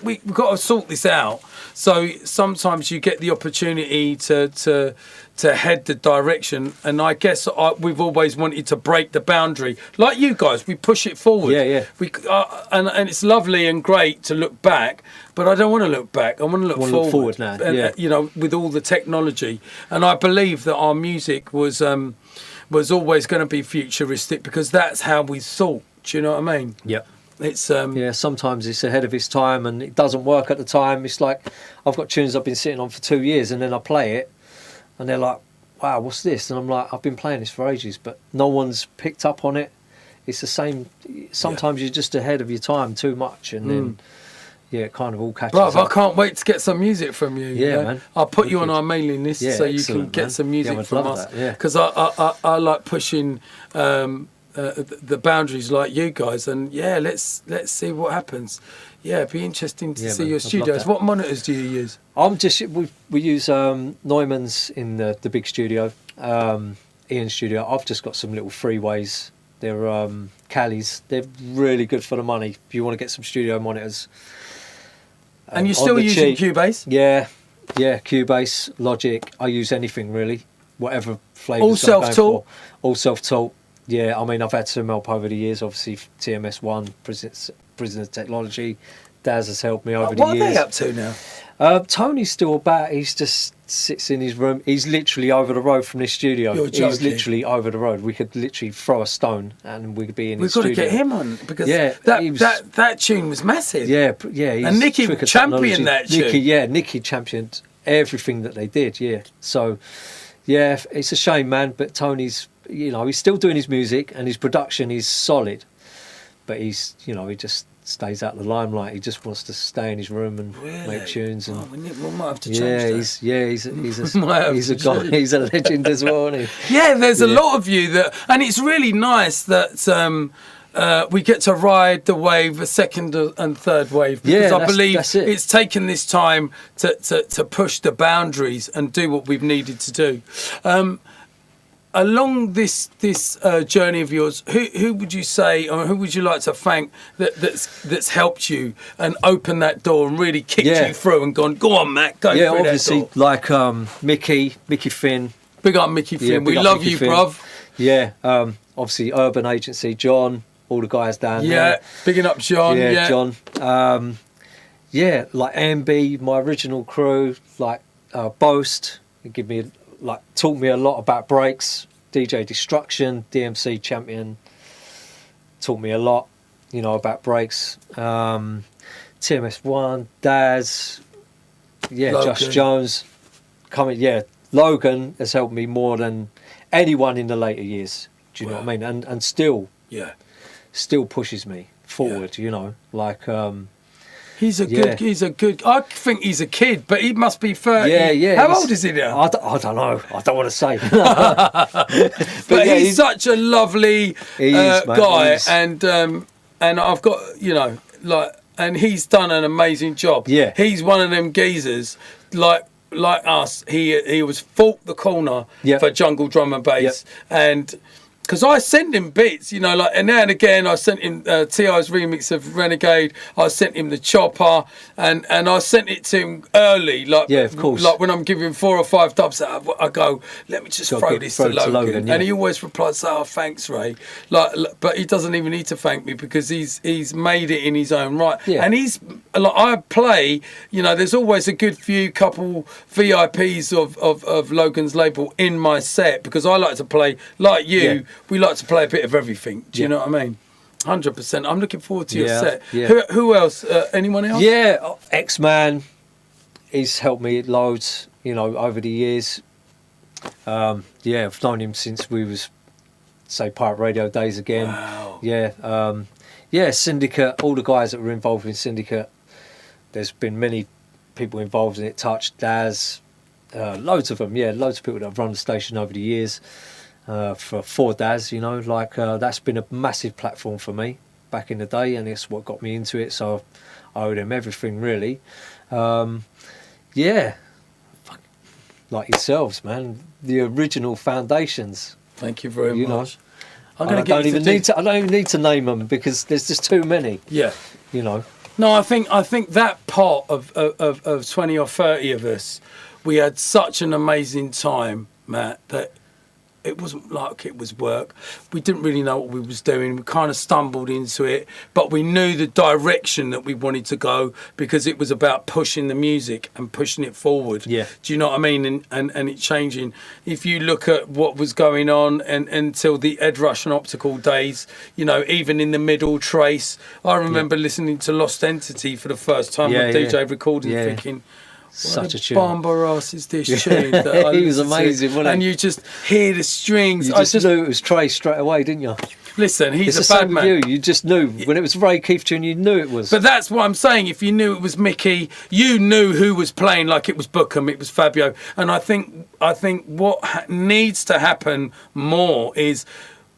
we've got to sort this out. So sometimes you get the opportunity to head the direction, and I guess we've always wanted to break the boundary, like you guys. We push it forward. We and it's lovely and great to look back, but I don't want to look back. I want to look forward now. And, you know, with all the technology, and I believe that our music was always going to be futuristic, because that's how we thought. Do you know what I mean? Yeah. It's sometimes it's ahead of its time and it doesn't work at the time. It's like, I've got tunes I've been sitting on for 2 years, and then I play it and they're like, wow, what's this? And I'm like, I've been playing this for ages, but no one's picked up on it. It's the same. Sometimes you're just ahead of your time too much, and then it kind of all catches up. I can't wait to get some music from you. Yeah, man. I'll put you on our mailing list so you can get some music from us. Because I like pushing the boundaries like you guys, and let's see what happens. It'd be interesting to see your studios. What monitors do you use? We use Neumann's in the big studio, Ian's studio. I've just got some little freeways. They're Callies. They're really good for the money if you want to get some studio monitors. And you're still using Cubase? Yeah, Cubase, Logic. I use anything really, whatever flavours. All self-taught? All self-taught. Yeah, I mean, I've had some help over the years. Obviously, TMS1, Prisoner Technology. Daz has helped me over the years. What are they up to now? Tony's still about. He's just sits in his room. He's literally over the road from this studio. You're joking. He's literally over the road. We could literally throw a stone and we could be in his studio. We've got to get him on, because that tune was massive. Yeah. And Nicky championed that tune. Nicky championed everything that they did. Yeah. So, it's a shame, man. But Tony's, he's still doing his music and his production is solid. but he's, you know, he just stays out of the limelight. He just wants to stay in his room and make tunes. And we might have to change that. He's a guy. He's a legend as well, isn't he? Yeah, there's a lot of you that, and it's really nice that we get to ride the wave, a second and third wave, because I believe it's taken this time to push the boundaries and do what we've needed to do. Along this journey of yours, who would you say, or who would you like to thank that's helped you and opened that door and really kicked you through and gone, go on, Matt, go through obviously, that door. like Mickey Finn. Big up Mickey Finn. We love you, bruv. Yeah, obviously Urban Agency, John, all the guys down there. Yeah, bigging up John. Yeah, John. Like MB, my original crew, like Boast, taught me a lot about breaks. DJ Destruction, DMC Champion, taught me a lot, you know, about breaks. TMS1, Daz, Logan. Josh Jones, Logan has helped me more than anyone in the later years. Do you know what I mean? And still pushes me forward. You know, like. He's a good. I think he's a kid, but he must be 30. Yeah. How old is he now? I don't know. I don't want to say. but he's such a lovely guy, and I've got, you know, like, and he's done an amazing job. Yeah, he's one of them geezers like us. He was fought the corner for jungle drum and bass, and. Because I sent him bits, you know, like, and now and again I sent him T.I.'s remix of Renegade. I sent him the Chopper, and I sent it to him early, like, of course, like when I'm giving 4 or 5 dubs, I go, let me just throw this to Logan, and he always replies, "Oh, thanks, Ray." Like, but he doesn't even need to thank me because he's made it in his own right, and he's like, I play, you know, there's always a good couple VIPs of Logan's label in my set because I like to play like you. Yeah. We like to play a bit of everything. Do you know what I mean? 100%. I'm looking forward to your set. Yeah. Who else? Anyone else? Yeah, X-Man. He's helped me loads, you know, over the years. I've known him since we was, say, Pirate Radio days again. Wow. Yeah, Syndicate. All the guys that were involved in Syndicate. There's been many people involved in it. Touch, Daz, loads of them. Yeah, loads of people that have run the station over the years. For Daz, you know, like that's been a massive platform for me back in the day, and it's what got me into it. So I owe them everything, really. Like yourselves, man, the original foundations. Thank you very much. I don't even need to name them because there's just too many. Yeah, you know. No, I think that part of 20 or 30 of us, we had such an amazing time, Matt, that. It wasn't like it was work. We didn't really know what we was doing. We kind of stumbled into it, but we knew the direction that we wanted to go because it was about pushing the music and pushing it forward. Yeah. Do you know what I mean? And it changing. If you look at what was going on and until the Ed Rush and Optical days, you know, even in the middle, Trace. I remember listening to Lost Entity for the first time on DJ recording, thinking. Such a tune. Bomber ass is this tune? That he was amazing, wasn't he? And you just hear the strings. You just knew it was Trace straight away, didn't you? Listen, he's it's a bad man. You just knew when it was Ray Keith tune. You knew it was. But that's what I'm saying. If you knew it was Mickey, you knew who was playing. Like it was Bookham, it was Fabio. And I think what needs to happen more is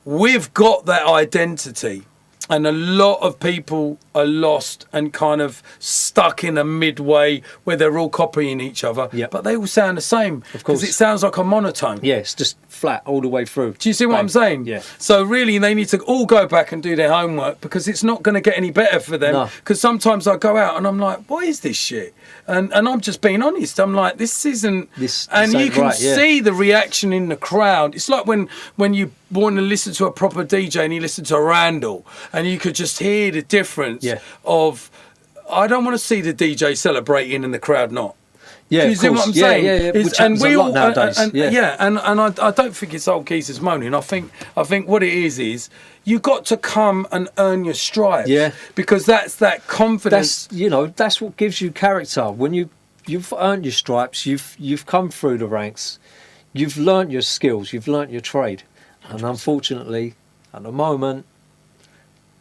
we've got that identity. And a lot of people are lost and kind of stuck in a midway where they're all copying each other. Yep. But they all sound the same. Of course. Because it sounds like a monotone. Yeah, it's just flat all the way through. Do you see what I'm saying? Yeah. So really they need to all go back and do their homework because it's not going to get any better for them. Because sometimes I go out and I'm like, what is this shit? And I'm just being honest. I'm like, this isn't... And you can see the reaction in the crowd. It's like when you want to listen to a proper DJ and you listen to Randall and you could just hear the difference of... I don't want to see the DJ celebrating and the crowd not. Yeah, do you see what I'm saying? Yeah. Which happens a lot nowadays. And I don't think it's old geezers moaning. I think what it is you got to come and earn your stripes. Yeah. Because that's that confidence. That's what gives you character. When you've earned your stripes, you've come through the ranks, you've learnt your skills, you've learnt your trade. And unfortunately, at the moment,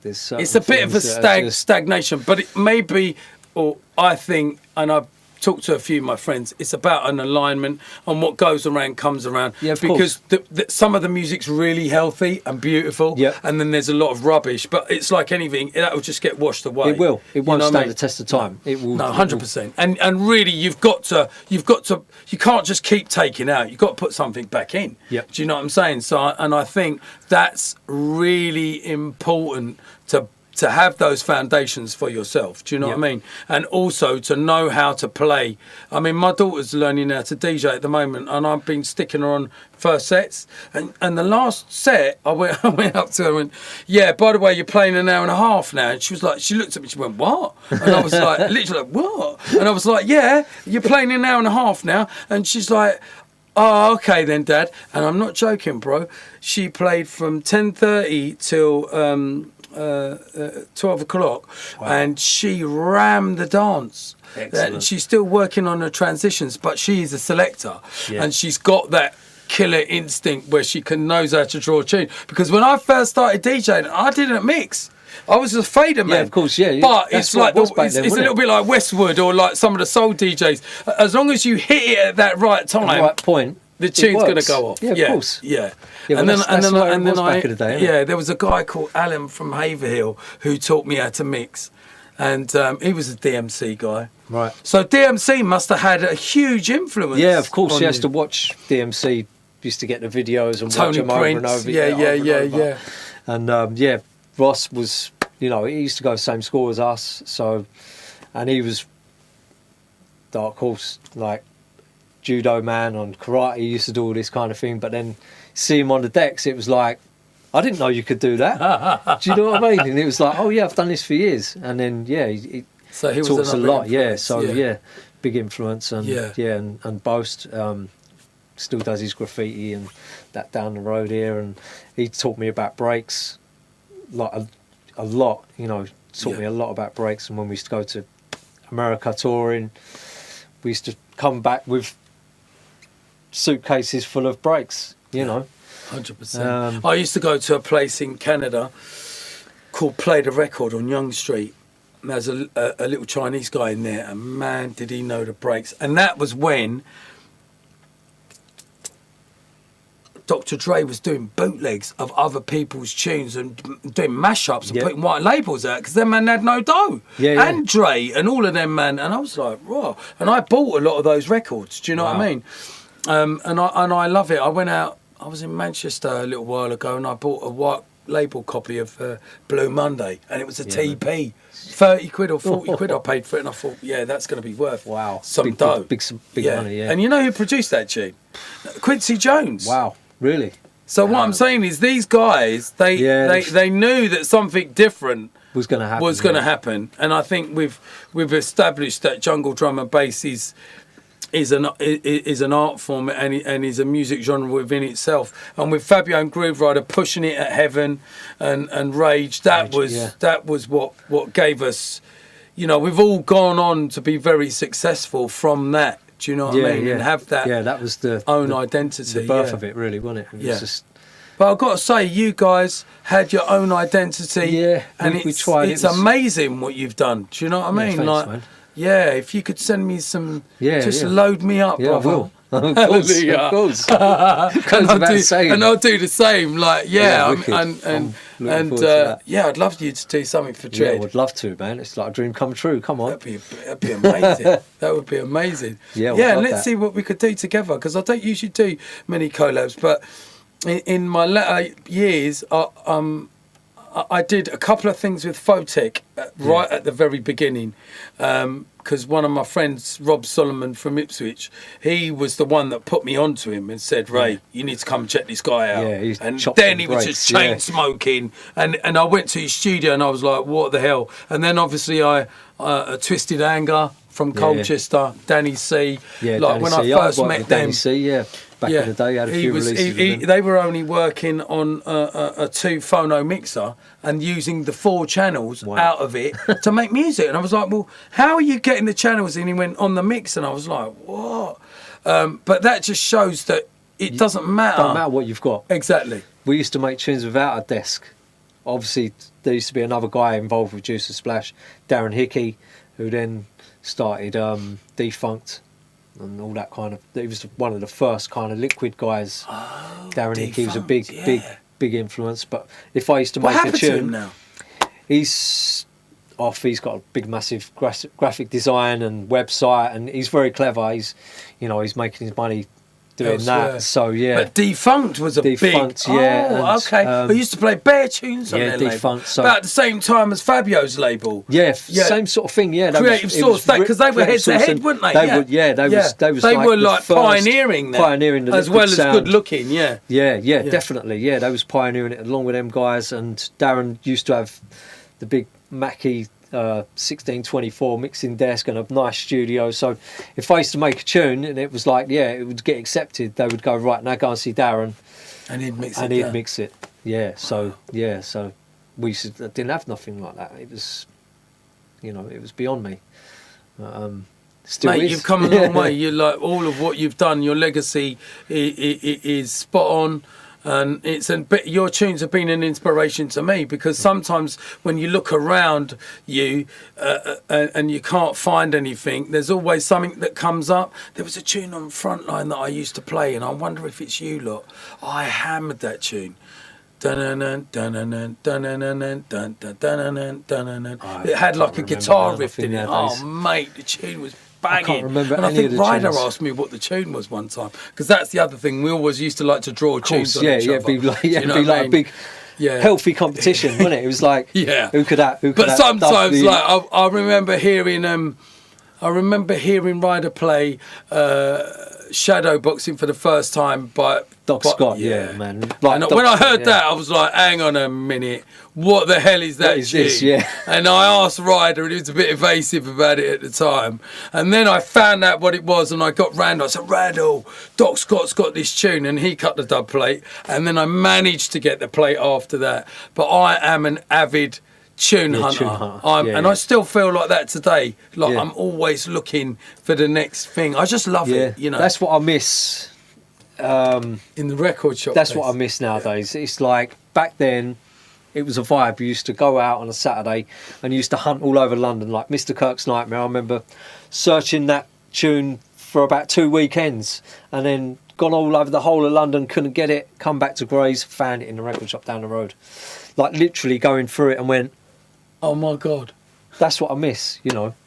There's it's a bit of a stagnation, but it may be, or I think, and I've talked to a few of my friends, it's about an alignment, and what goes around comes around. Yeah, of because some of the music's really healthy and beautiful, and then there's a lot of rubbish. But it's like anything, that will just get washed away. It will. It won't stand the test of time. It will. No, 100%. And really, you can't just keep taking out. You've got to put something back in. Yep. Do you know what I'm saying? So, and I think that's really important to have those foundations for yourself. Do you know what I mean? And also to know how to play. I mean, my daughter's learning how to DJ at the moment, and I've been sticking her on first sets. And the last set, I went up to her and went, yeah, by the way, you're playing an hour and a half now. And she was like, she looked at me, she went, what? And I was like, literally like, what? And I was like, yeah, you're playing an hour and a half now. And she's like, oh, okay then, Dad. And I'm not joking, bro. She played from 10:30 till 12 o'clock, and she rammed the dance. Excellent. She's still working on her transitions, but she is a selector, and she's got that killer instinct where she knows how to draw a tune. Because when I first started DJing, I didn't mix. I was a fader man. Yeah, of course, yeah. But it's like it's a little bit like Westwood or like some of the soul DJs. As long as you hit it at that right time, at the right point, the tune's going to go off. Yeah, of course. Yeah. And then back in the day, there was a guy called Alan from Haverhill who taught me how to mix, and he was a DMC guy. Right. So DMC must have had a huge influence. Yeah, of course. He has to watch DMC. Used to get the videos and Tony watch them Prince, over and over. Yeah. And Ross was, he used to go same school as us. So, and he was dark horse, like judo man on karate. He used to do all this kind of thing. But then see him on the decks, it was like, I didn't know you could do that. Do you know what I mean? And it was like, oh yeah, I've done this for years. And then he talks a lot. Yeah. So big influence and and Boast. Still does his graffiti and that down the road here, and he taught me about breaks like a lot, taught me a lot about breaks. And when we used to go to America touring, we used to come back with suitcases full of breaks, 100%. I used to go to a place in Canada called Play the Record on Young Street. And there's a little Chinese guy in there, and man, did he know the breaks. And that was when Dr. Dre was doing bootlegs of other people's tunes and doing mashups and putting white labels out, because them man had no dough. And Dre and all of them, man. And I was like, wow. And I bought a lot of those records. Do you know what I mean? And I love it. I went out. I was in Manchester a little while ago, and I bought a white label copy of Blue Monday, and it was a TP. 30 quid or 40 quid I paid for it, and I thought, yeah, that's going to be worth some dough. Big money, yeah. And you know who produced that tune? Quincy Jones. Wow. Really? So what I'm saying is, these guys, they knew that something different was going to happen. And I think we've established that jungle drum and bass is an art form and is a music genre within itself. And with Fabio and Groove Rider pushing it at Heaven and Rage, that was what gave us. We've all gone on to be very successful from that. Do you know what I mean? And have that. Yeah, that was the own identity. The birth of it, really, wasn't it? It was just... But I've got to say, you guys had your own identity. Yeah, and we tried. It's amazing what you've done. Do you know what I mean? Thanks, man. Yeah, if you could send me some, load me up, brother. I will. Of course. And I'll do the same. I'd love you to do something for Dread. Yeah, I would love to, man. It's like a dream come true. Come on. That'd be amazing. That would be amazing. Let's see what we could do together, because I don't usually do many collabs, but in my latter years, I did a couple of things with Photech right at the very beginning, because one of my friends, Rob Solomon from Ipswich, he was the one that put me onto him and said, Ray, you need to come check this guy out. And then he was just chain smoking, and I went to his studio and I was like, what the hell? And then obviously I Twisted Anger from Colchester, Danny C. Like when I first met them. Danny C, back in the day, had a few releases. They were only working on a 2-phono mixer and using the 4 channels out of it to make music. And I was like, well, how are you getting the channels? And he went, on the mix. And I was like, what? But that just shows that it doesn't matter. Doesn't matter what you've got. Exactly. We used to make tunes without a desk. obviously there used to be another guy involved with Juice and Splash, Darren Hickey, who then started Defunct and all that kind of. He was one of the first kind of liquid guys. Oh, Darren Hickey was a Defunct, big influence. But if I used to what make a happened tune, to him now? he's off. He's got a big, massive graphic design and website, and he's very clever. He's making his money doing Elsewhere. that. So yeah, But Defunct was a Defunct, big. yeah, Oh, and, okay. I used to play bare tunes on yeah, their Defunct. label. So About the same time as Fabio's label. yeah, same sort of thing. Yeah, Creative Source, because they were head to head, weren't they? They were like pioneering that, pioneering the as well as sound. good looking. Yeah, definitely. Yeah, they was pioneering it along with them guys. And Darren used to have the big Mackie 1624 mixing desk and a nice studio. So if I used to make a tune and it was like, it would get accepted, they would go, right, now go and see Darren, and he'd mix it. Yeah. So we didn't have nothing like that. It was, it was beyond me. Still Mate, is. you've come a long way. You like all of what you've done. Your legacy is spot on. And your tunes have been an inspiration to me, because sometimes when you look around you and you can't find anything, there's always something that comes up. There was a tune on Frontline that I used to play, and I wonder if it's you lot. I hammered that tune. It had like a guitar riff in it. Oh, mate, the tune was banging. I can't remember and any I think of the Ryder tunes. asked me what the tune was one time, because that's the other thing. We always used to like to draw tunes on each other. It'd be like, Do you know what I a mean? big, healthy competition, wouldn't it? It was like, who could that? But sometimes, like I remember hearing Ryder play shadow boxing for the first time by Doc Scott. Yeah, man. Like and when I heard that, I was like, hang on a minute, what the hell is that? What is this? Yeah. And I asked Ryder, and he was a bit evasive about it at the time. And then I found out what it was, and I got Randall. I said, Randall, Doc Scott's got this tune, and he cut the dub plate. And then I managed to get the plate after that. But I am an avid tune hunter. And I still feel like that today. Like I'm always looking for the next thing. I just love it. That's what I miss. In the record shop. That's what I miss nowadays. It's like back then, it was a vibe. You used to go out on a Saturday and you used to hunt all over London, like Mr. Kirk's Nightmare. I remember searching that tune for about 2 weekends, and then gone all over the whole of London, couldn't get it, come back to Grays, found it in the record shop down the road. Like literally going through it and went, oh my God. That's what I miss,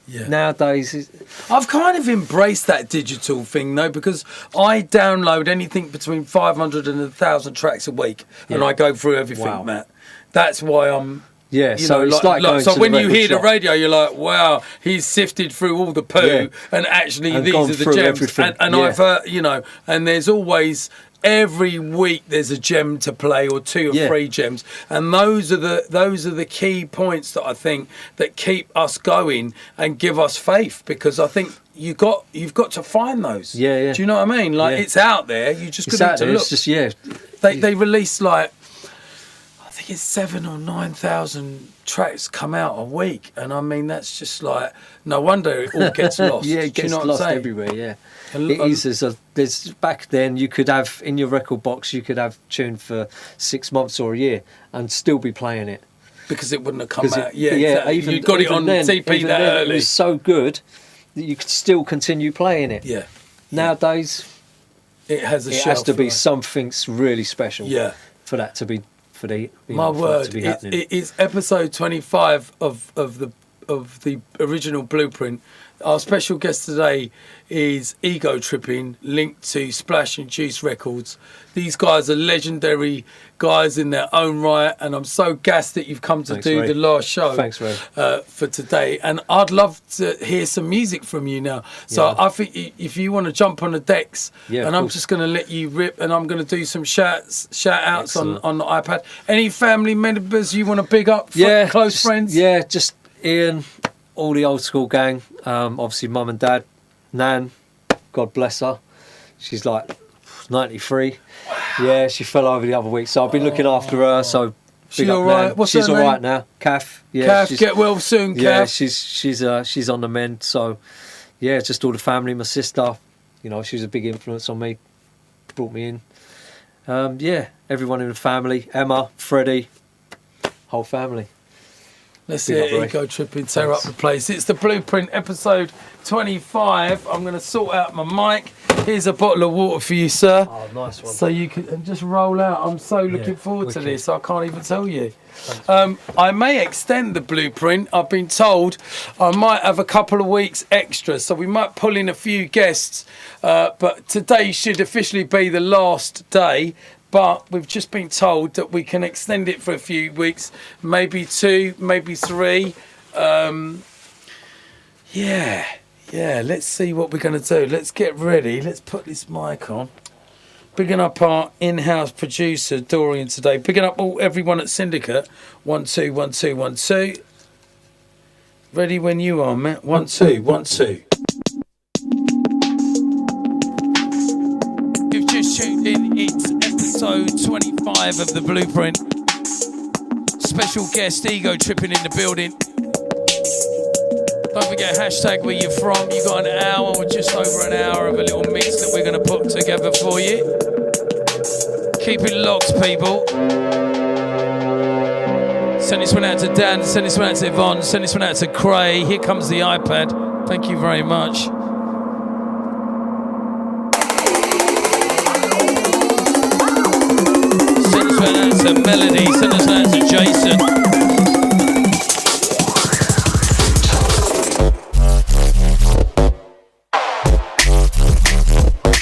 Nowadays, I've kind of embraced that digital thing though, because I download anything between 500 and 1,000 tracks a week, and I go through everything, Matt. That's why I'm. Yeah, so it's like going so to when the you hear record the radio, you're like, wow, he's sifted through all the poo, and actually and these gone are the through gems. everything. And I've heard, and there's always. Every week there's a gem to play, or 2 or 3 gems, and those are the key points that I think that keep us going and give us faith, because I think you've got to find those. Yeah. Do you know what I mean? Like it's out there. You just got to look. It's just They release like, I think it's 7,000 or 9,000 tracks come out a week, and I mean that's just like, no wonder it all gets lost. It gets lost everywhere. Yeah. It is. There's back then you could have in your record box, you could have tune for 6 months or a year and still be playing it because it wouldn't have come out. Exactly. You got it on TP that early. It was so good that you could still continue playing it. Yeah. Nowadays, it has to be something really special. Yeah. For that to be my word. It is episode 25 of the original Blueprint. Our special guest today is Ego Trippin, linked to Splash and Juice Records. These guys are legendary guys in their own right, and I'm so gassed that you've come to do the last show. Thanks, Ray. For today. And I'd love to hear some music from you now. So I think if you want to jump on the decks, and I'm just going to let you rip, and I'm going to do some shout outs on the iPad. Any family members you want to big up? Close friends? Yeah, just Ian, all the old school gang. Obviously, mum and dad. Nan, God bless her. She's like 93. Wow. Yeah, she fell over the other week, so I've been looking after her. So she's all right. What's she's her all name? Right now. Kath. Yeah, Kath, get well soon. Yeah, Kath. she's on the mend. So yeah, just all the family. My sister, she's a big influence on me. Brought me in. Everyone in the family. Emma, Freddie, whole family. Let's see Ego Trippin, tear up the place. It's the Blueprint, episode 25. I'm going to sort out my mic. Here's a bottle of water for you, sir. Oh, nice one. So you can just roll out. I'm so looking forward to this. I can't even tell you. I may extend the Blueprint. I've been told I might have a couple of weeks extra, so we might pull in a few guests. But today should officially be the last day. But we've just been told that we can extend it for a few weeks, maybe 2, maybe 3. Yeah, let's see what we're going to do. Let's get ready. Let's put this mic on. Bigging up our in-house producer, Dorian, today. Bigging up everyone at Syndicate. 1 2 1 2 1 2. Ready when you are, Matt. 1 2 1 2. You've just tuned in. It's episode 25 of the Blueprint. Special guest Ego Trippin in the building. Don't forget hashtag where you're from. You got an hour or just over an hour of a little mix that we're going to put together for you. Keep it locked, people. Send this one out to Dan. Send this one out to Yvonne. Send this one out to Cray. Here comes the iPad. Thank you very much. Send this one out to Melody. Send this one out to Jason.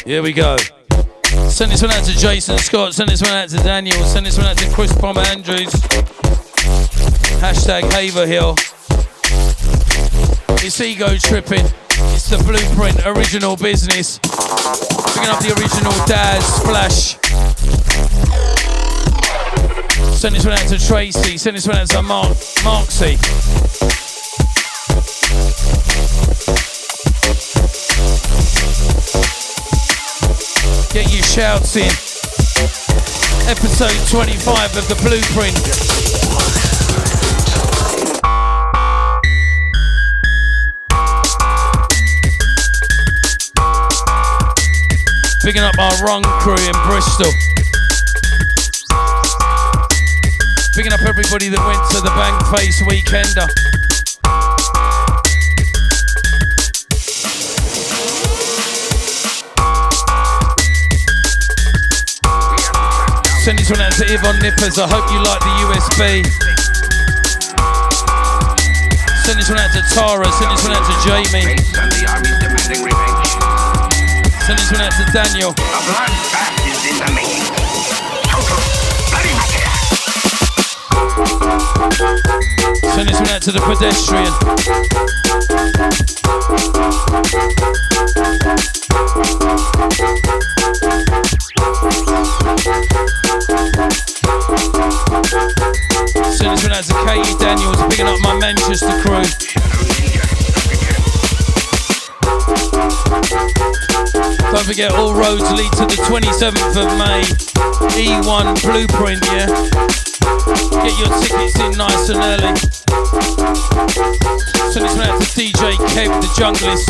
Here we go. Send this one out to Jason Scott. Send this one out to Daniel. Send this one out to Chris Palmer Andrews. Hashtag Haverhill. It's Ego Trippin. It's the Blueprint original business. Picking up the original Daz Splash. Send this one out to Tracy. Send this one out to Marksy. Get your shouts in. Episode 25 of the Blueprint. Picking up our run crew in Bristol. Picking up everybody that went to the Bankface Weekender. Send this one out to Yvonne Nippers. I hope you like the USB. Send this one out to Tara. Send this one out to Jamie. Send this one out to Daniel. Send this one out to the Pedestrian. Send this one out to Katie Daniels, picking up my Manchester crew. Don't forget, all roads lead to the 27th of May. E1 Blueprint, yeah? Get your tickets in nice and early. Send this one out to DJ Kev, the Junglist.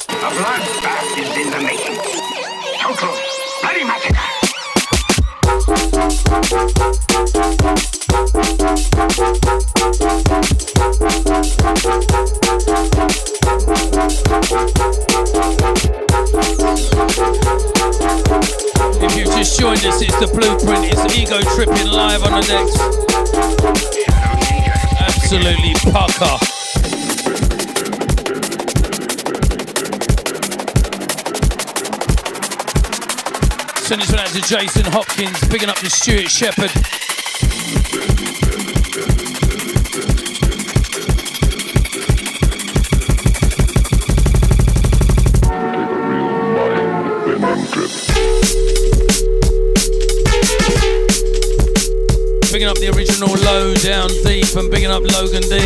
A bloodbath is in the making. Total bloody massacre. If you've just joined us, it's the Blueprint. It's Ego Trippin live on the decks. Absolutely pucker. Send this one out to Jason Hopkins, picking up the Stuart Shepherd. Picking up the original Low Down Deep and picking up Logan D.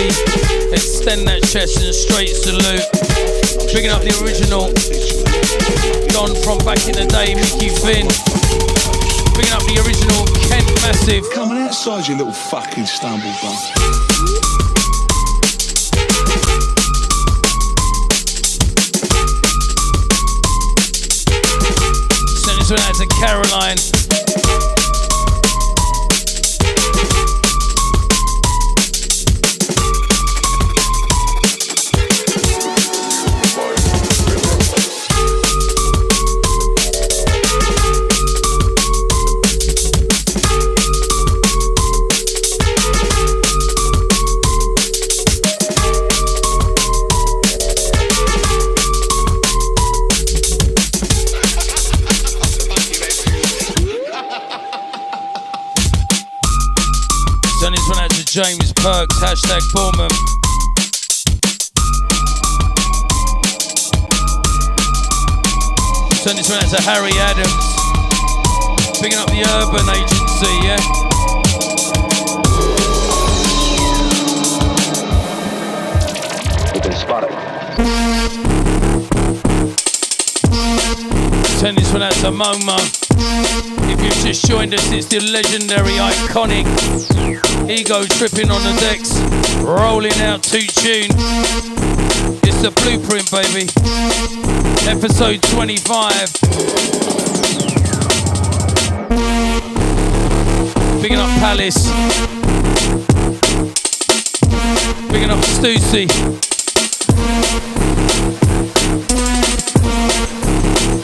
Extend that chest and straight salute. Picking up the original Don from back in the day, Mickey Finn. Picking up the original Kent Massive. Coming outside, you little fucking stumble bum. Send this one out to Caroline. Perks, hashtag Bournemouth. Send this one out to Harry Adams. Picking up the Urban Agency, yeah? We've been spotted. Send this one out to Momo. If you've just joined us, it's the legendary, iconic Ego Trippin on the decks, rolling out to tune. It's the Blueprint, baby. Episode 25. Picking up Palace. Picking up Stussy.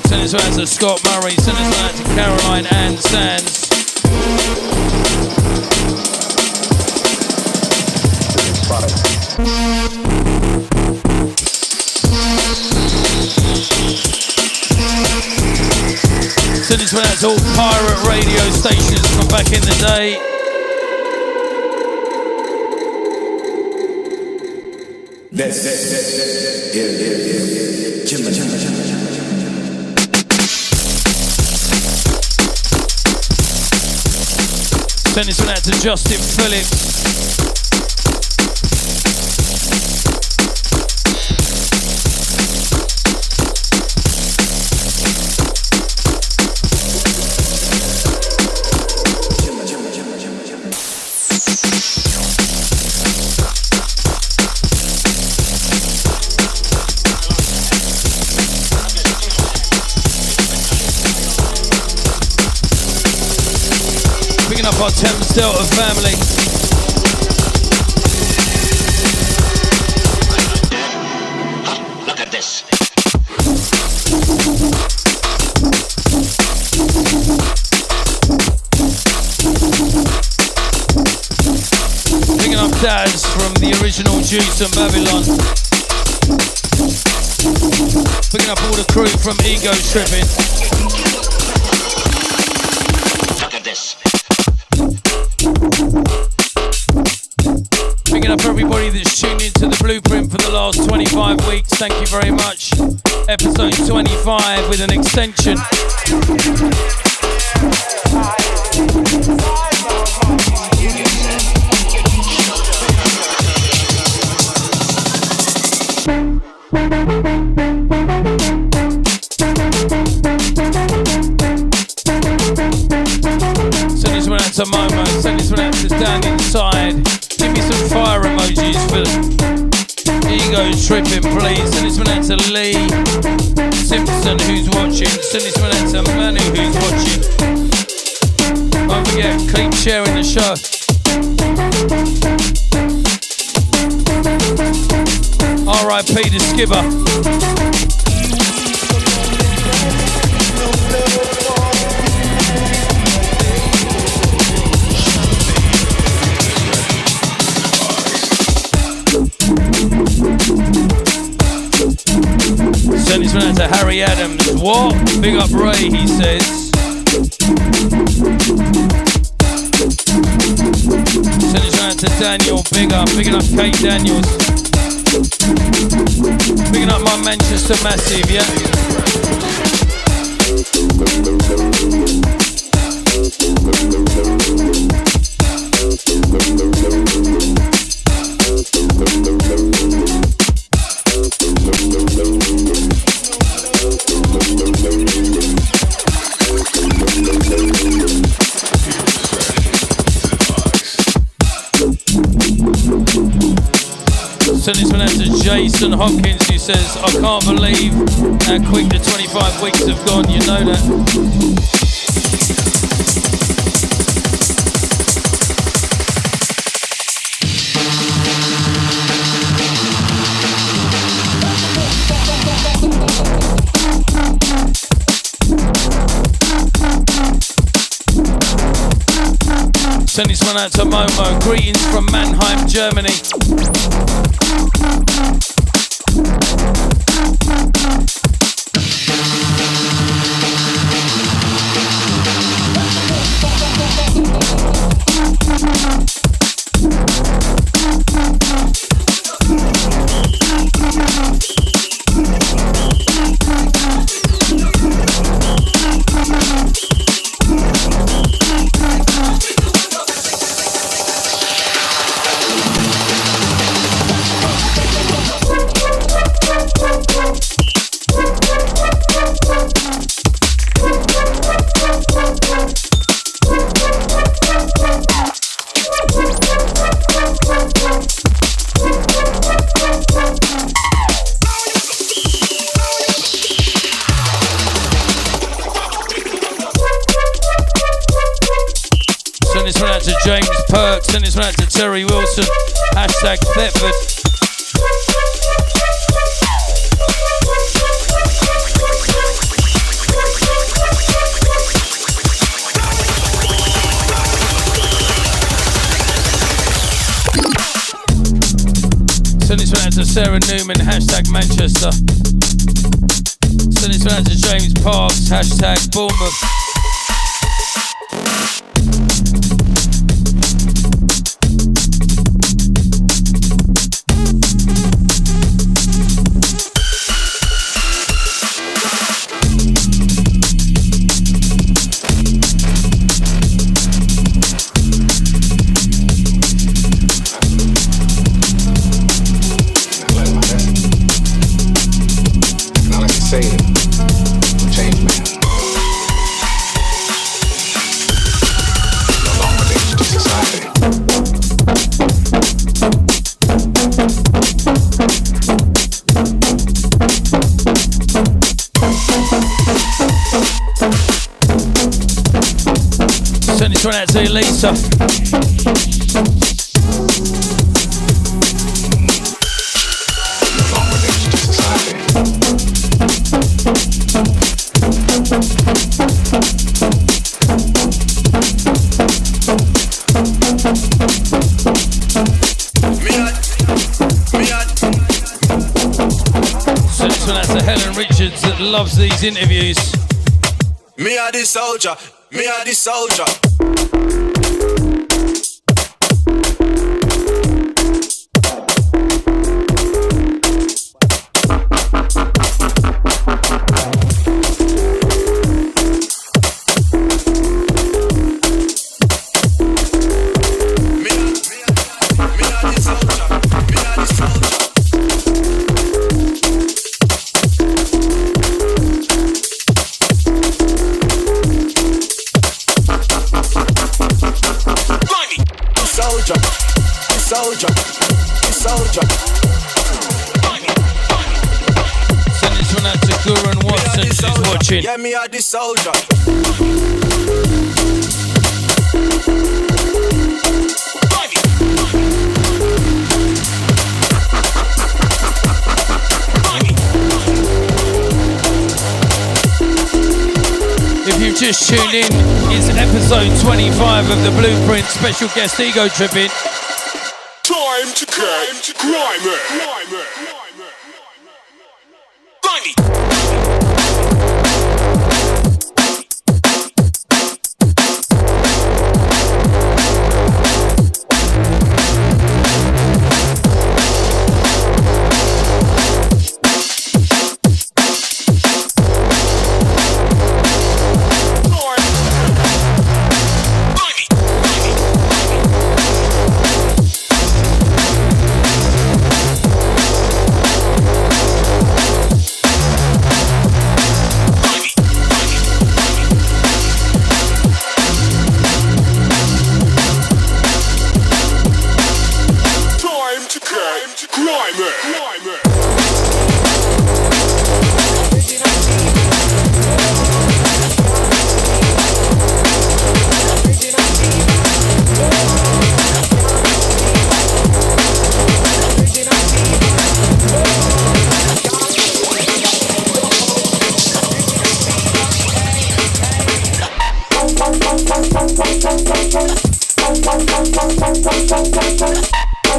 Send this one out to Scott Murray. Send this one out to Caroline Ann Sands. Send this one out to all pirate radio stations from back in the day. Send this one out to Justin Phillips. Our Thames Delta family. Look at this. Picking up Daz from the original Juice and Babylon. Picking up all the crew from Ego Trippin. Look at this. Picking up everybody that's tuned into the Blueprint for the last 25 weeks. Thank you very much. Episode 25 with an extension. Send this one out to Momo. Send this one out to Dan Inside. Give me some fire emojis for Ego Trippin, please. Send this one out to Lee Simpson, who's watching. Send this one out to Manu, who's watching. Don't forget, keep sharing the show. R.I.P. the Skipper. Send this one out to Harry Adams. What? Big up Ray, he says. Send this one out to Daniel. Big up. Picking up Kate Daniels. Picking up my Manchester Massive, yeah? Send this one out to Jason Hopkins, who says, I can't believe how quick the 25 weeks have gone, you know that. Send this one out to Momo. Greetings from Mannheim, Germany. James Perks. Send this one out to Terry Wilson. Hashtag Thetford. Send this one out to Sarah Newman. Hashtag Manchester. Send this one out to James Parks. Hashtag Bournemouth. Send this one out to Elisa. Send this one out to Helen Richards that loves these interviews. Me are the soldier, me are the soldier. Send this one out to Gurun Watson, she's watching. Yeah, me are the soldier. If you've just tuned in, it's episode 25 of the Blueprint special guest Ego Trippin. Time to get grimy.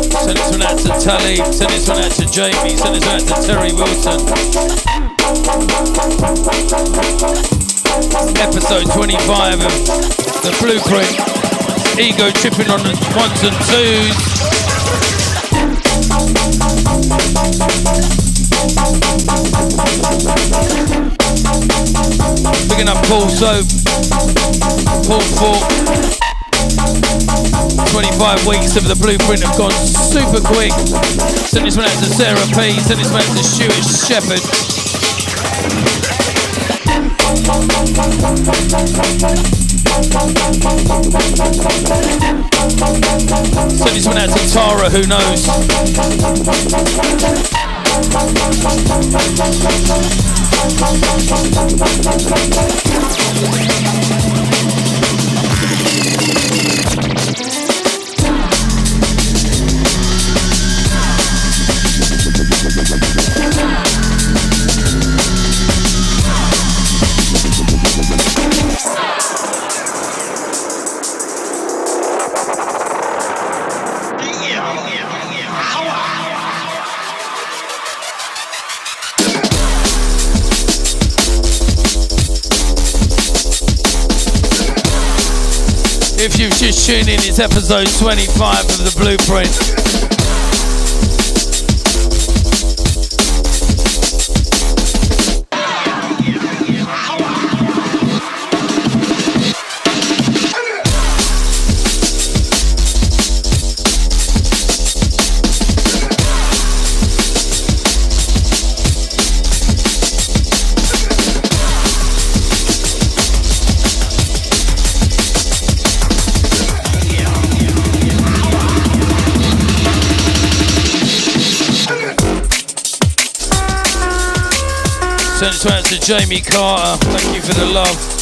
Send this one out to Talib, send this one out to Jamie, send this one out to Terry Wilson. Episode 25 of the Blueprint. Ego tripping on the ones and twos. Picking up Paul Soap, Paul Falk. 25 weeks of the Blueprint have gone super quick. Send this one out to Sarah P, send this one out to Stuart Shepherd. Send this one out to Tara, who knows. If you've just tuned in, it's episode 25 of The Blueprint. Send it out to Jamie Carter. Thank you for the love.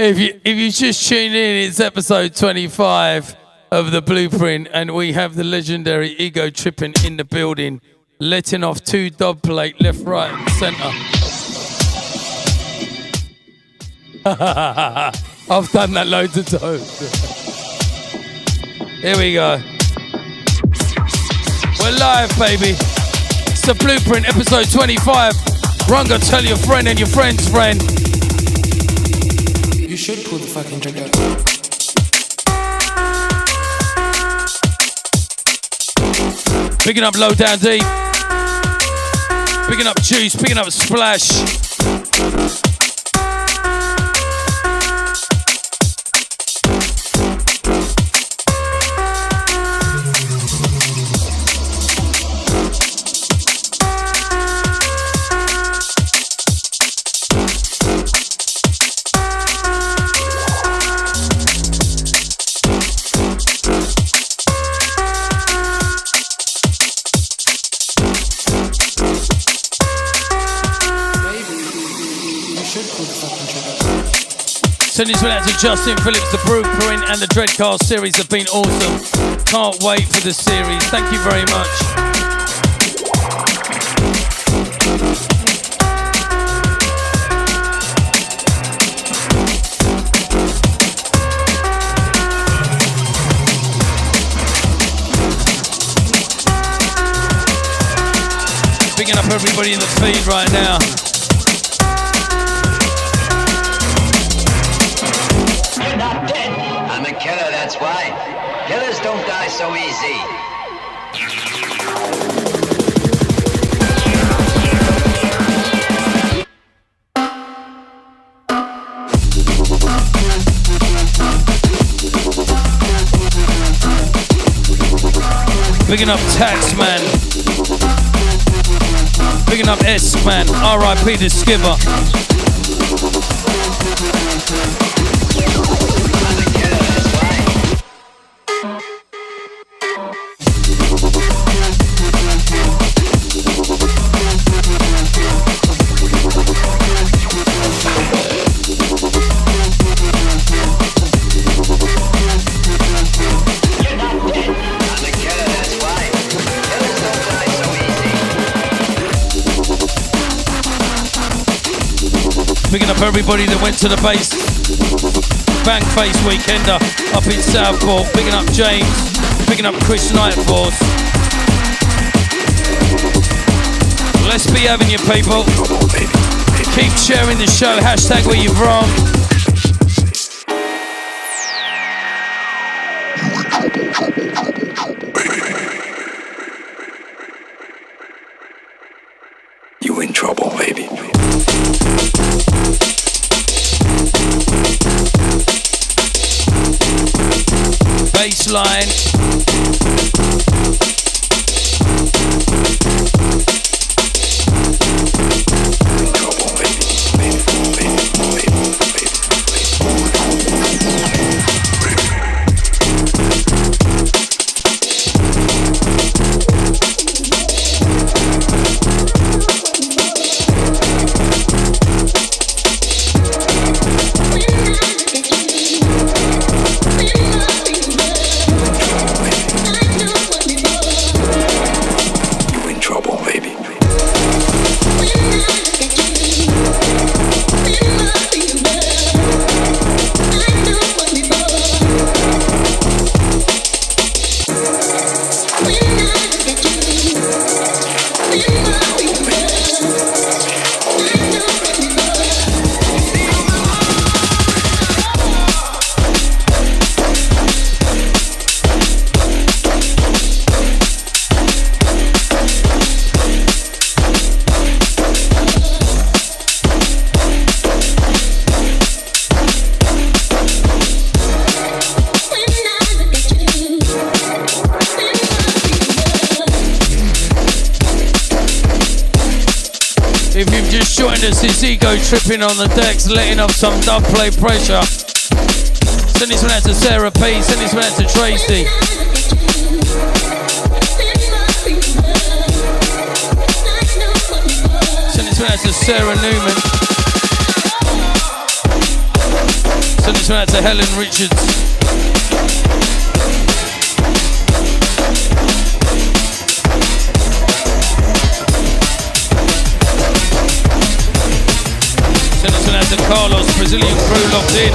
If you just tune in, it's episode 25 of The Blueprint, and we have the legendary Ego Trippin in the building, letting off 2 dub plate, left, right, and centre. I've done that loads of times. Here we go. We're live, baby. It's The Blueprint, episode 25. Runga, tell your friend and your friend's friend. You should pull the fucking trigger. Picking up Low Down Deep. Picking up Juice. Picking up Splash. Send this one out to Justin Phillips. The Blueprint and the Dreadcast series have been awesome. Can't wait for the series. Thank you very much. Picking up everybody in the feed right now. Not dead. I'm a killer, that's why. Killers don't die so easy. Picking up Taxman. Picking up S-Man. R.I.P. the Skipper. Picking up everybody that went to the base Bankface Weekender up in Southport. Picking up James. Picking up Chris Nightforce. Let's be having you, people. Keep sharing the show. Hashtag where you're from. You in trouble, baby. Baseline. joined us. It's Ego tripping on the decks, letting off some dub play pressure. Send this one out to Sarah P. Send this one out to Tracy. Send this one out to Sarah Newman. Send this one out to Helen Richards. Send this one out to Carlos, Brazilian crew locked in.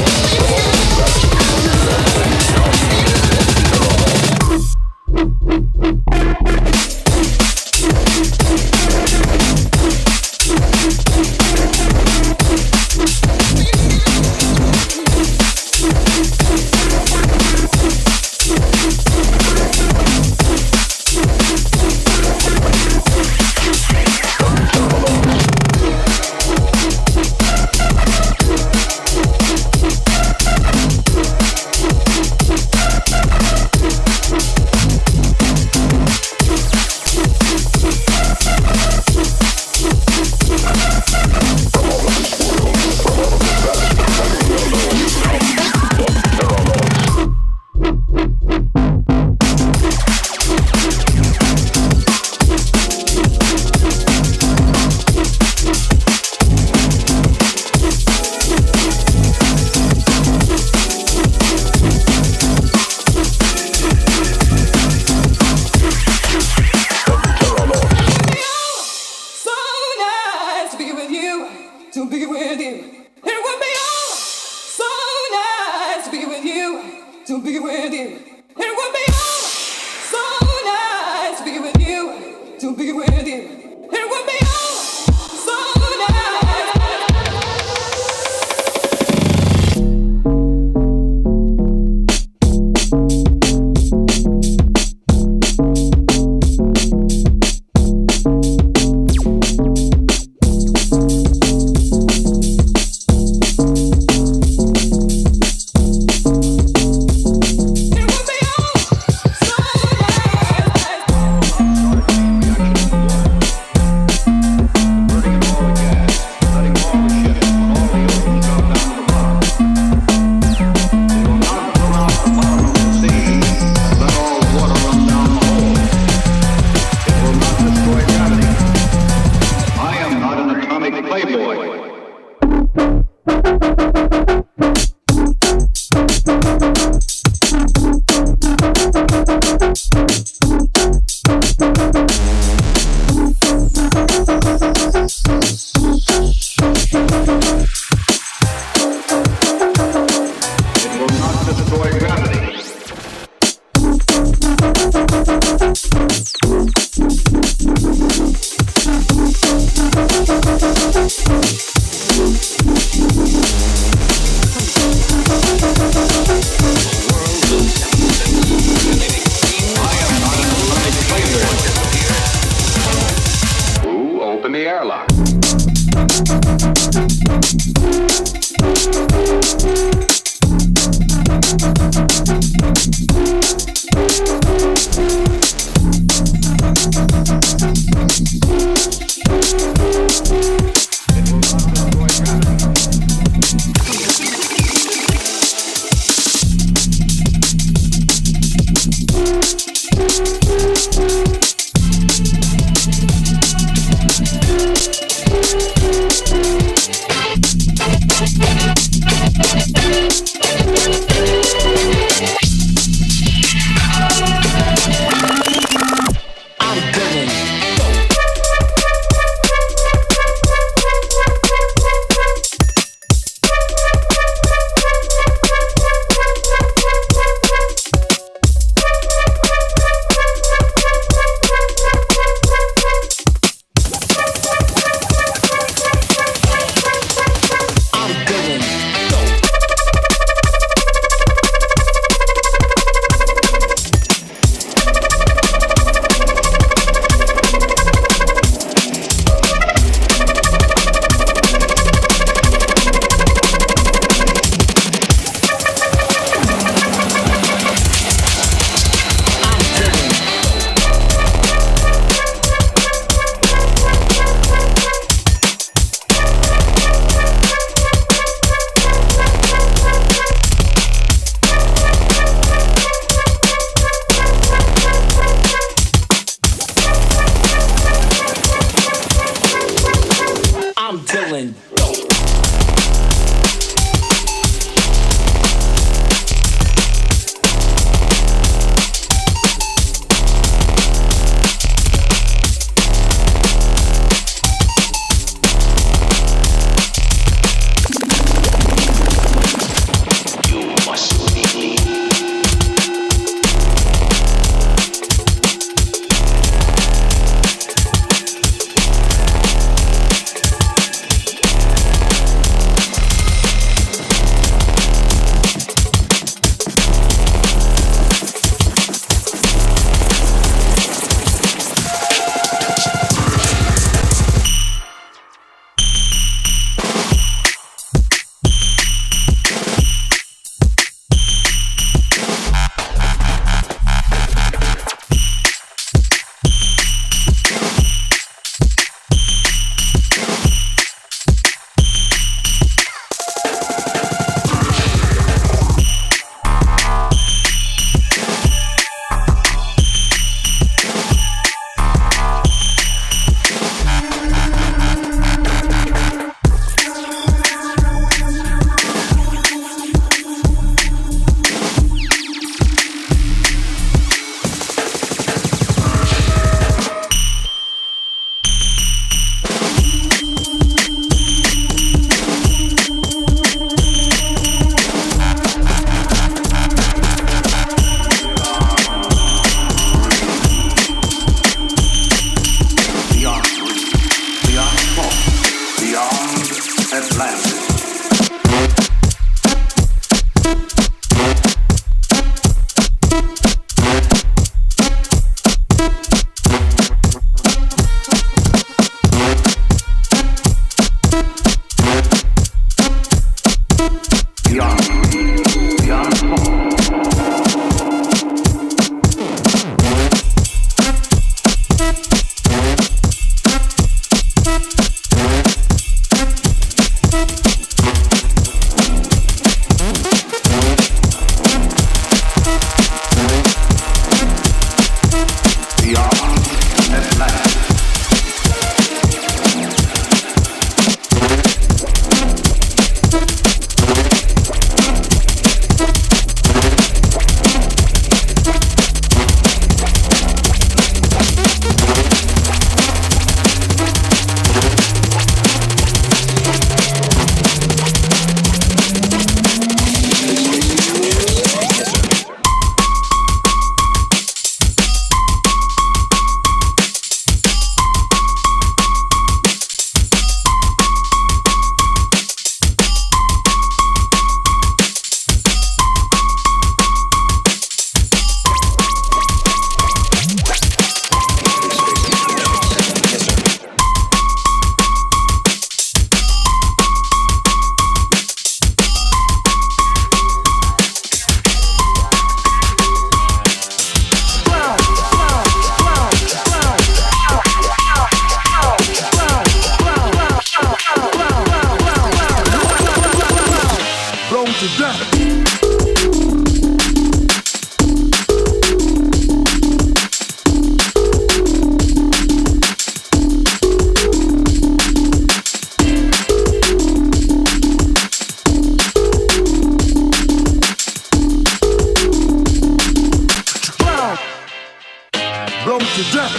blown to death.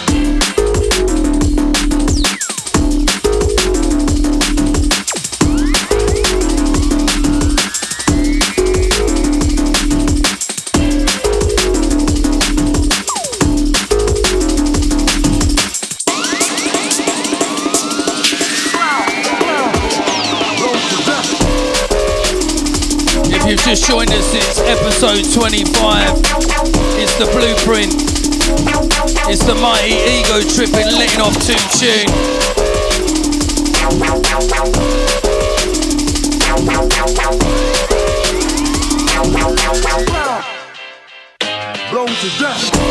If you've just joined us, it's episode 25. It's the blueprint. It's the mighty ego tripping, letting off tune. Blown to death.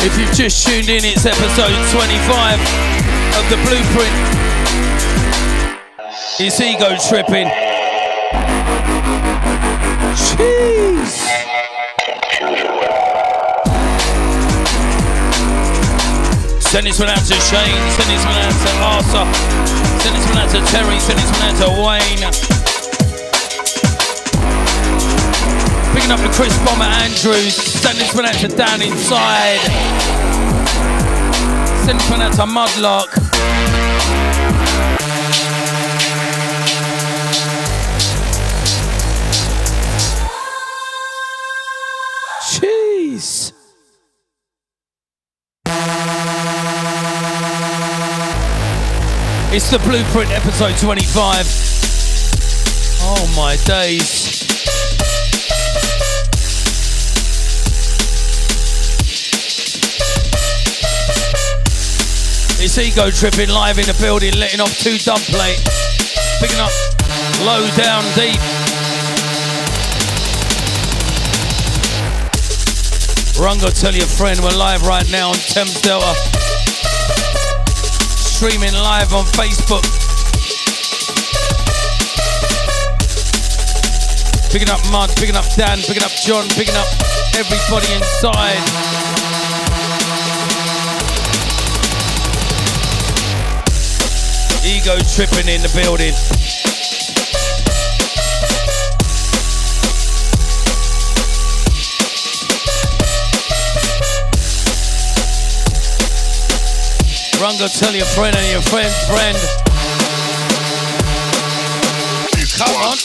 If you've just tuned in, it's episode 25 of The Blueprint. It's ego tripping. Jeez. Send this one out to Shane, send this one out to Arthur, send this one out to Terry, send this one out to Wayne. Picking up the Chris Bomber Andrews, send this one out to Dan Inside. Send this one out to Mudlark. Jeez. It's The Blueprint, episode 25. Oh my days. It's ego tripping live in the building, letting off 2 dub plate. Picking up low down deep. Rungo, tell your friend we're live right now on Thames Delta. Streaming live on Facebook. Picking up Mud, picking up Dan, picking up John, picking up everybody inside. Ego tripping in the building. Rungo, tell your friend and your friend's friend. Come on.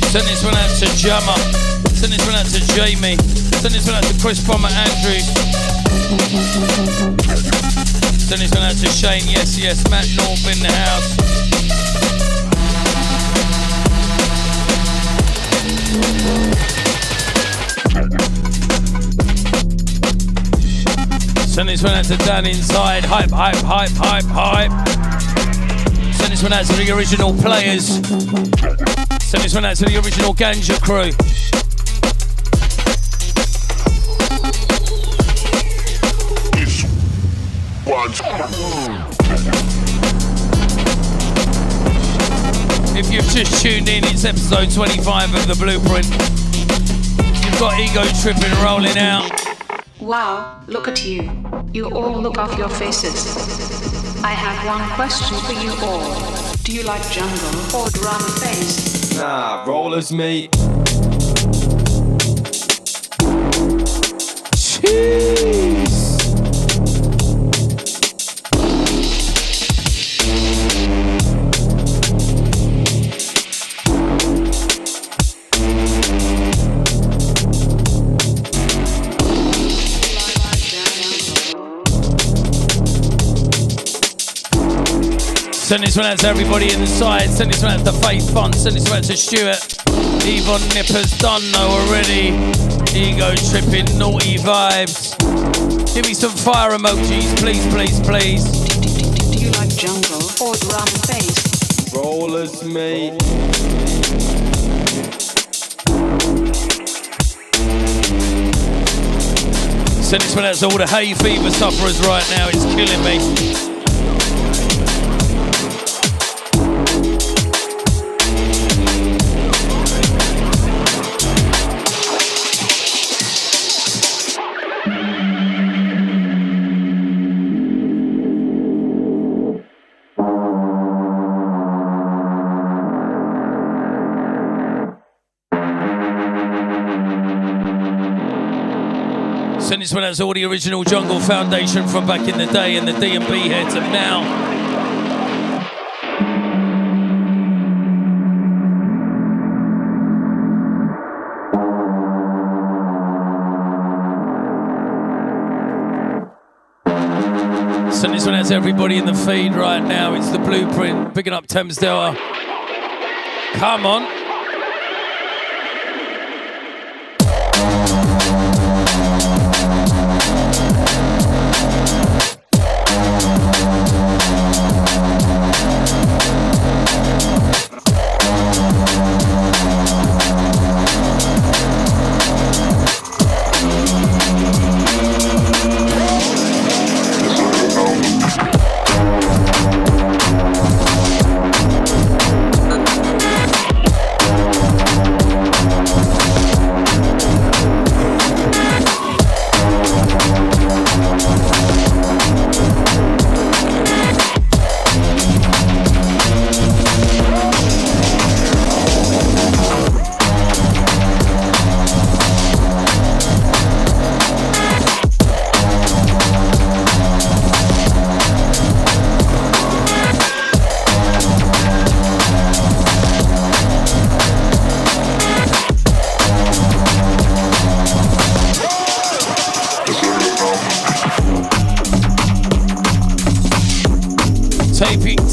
Send this one out to Jammer. Send this one out to Jamie. Send this one out to Chris Bomber Andrew. Send this one out to Shane. Yes, yes. Matt North in the house. Send this one out to Dan Inside. Hype, hype, hype, hype, hype. Send this one out to the original players. Send this one out to the original Ganja crew. If you've just tuned in, it's episode 25 of The Blueprint. You've got ego tripping rolling out. Wow, look at you. You all look off your faces. I have one question for you all. Do you like jungle or drum and bass? Nah, rollers, mate. Cheese. Send this one out to everybody inside. Send this one out to Faith Fun. Send this one out to Stuart. Yvonne Nippers, done know already. Ego tripping, naughty vibes. Give me some fire emojis, please, please, please. Do you like jungle or drum and bass? Rollers, mate. Send this one out to all the hay fever sufferers right now. It's killing me. Send this one out to all the original Jungle Foundation from back in the day and the D&B heads of now. Send this one out to everybody in the feed right now. It's the Blueprint, picking up Thames Delta. Come on.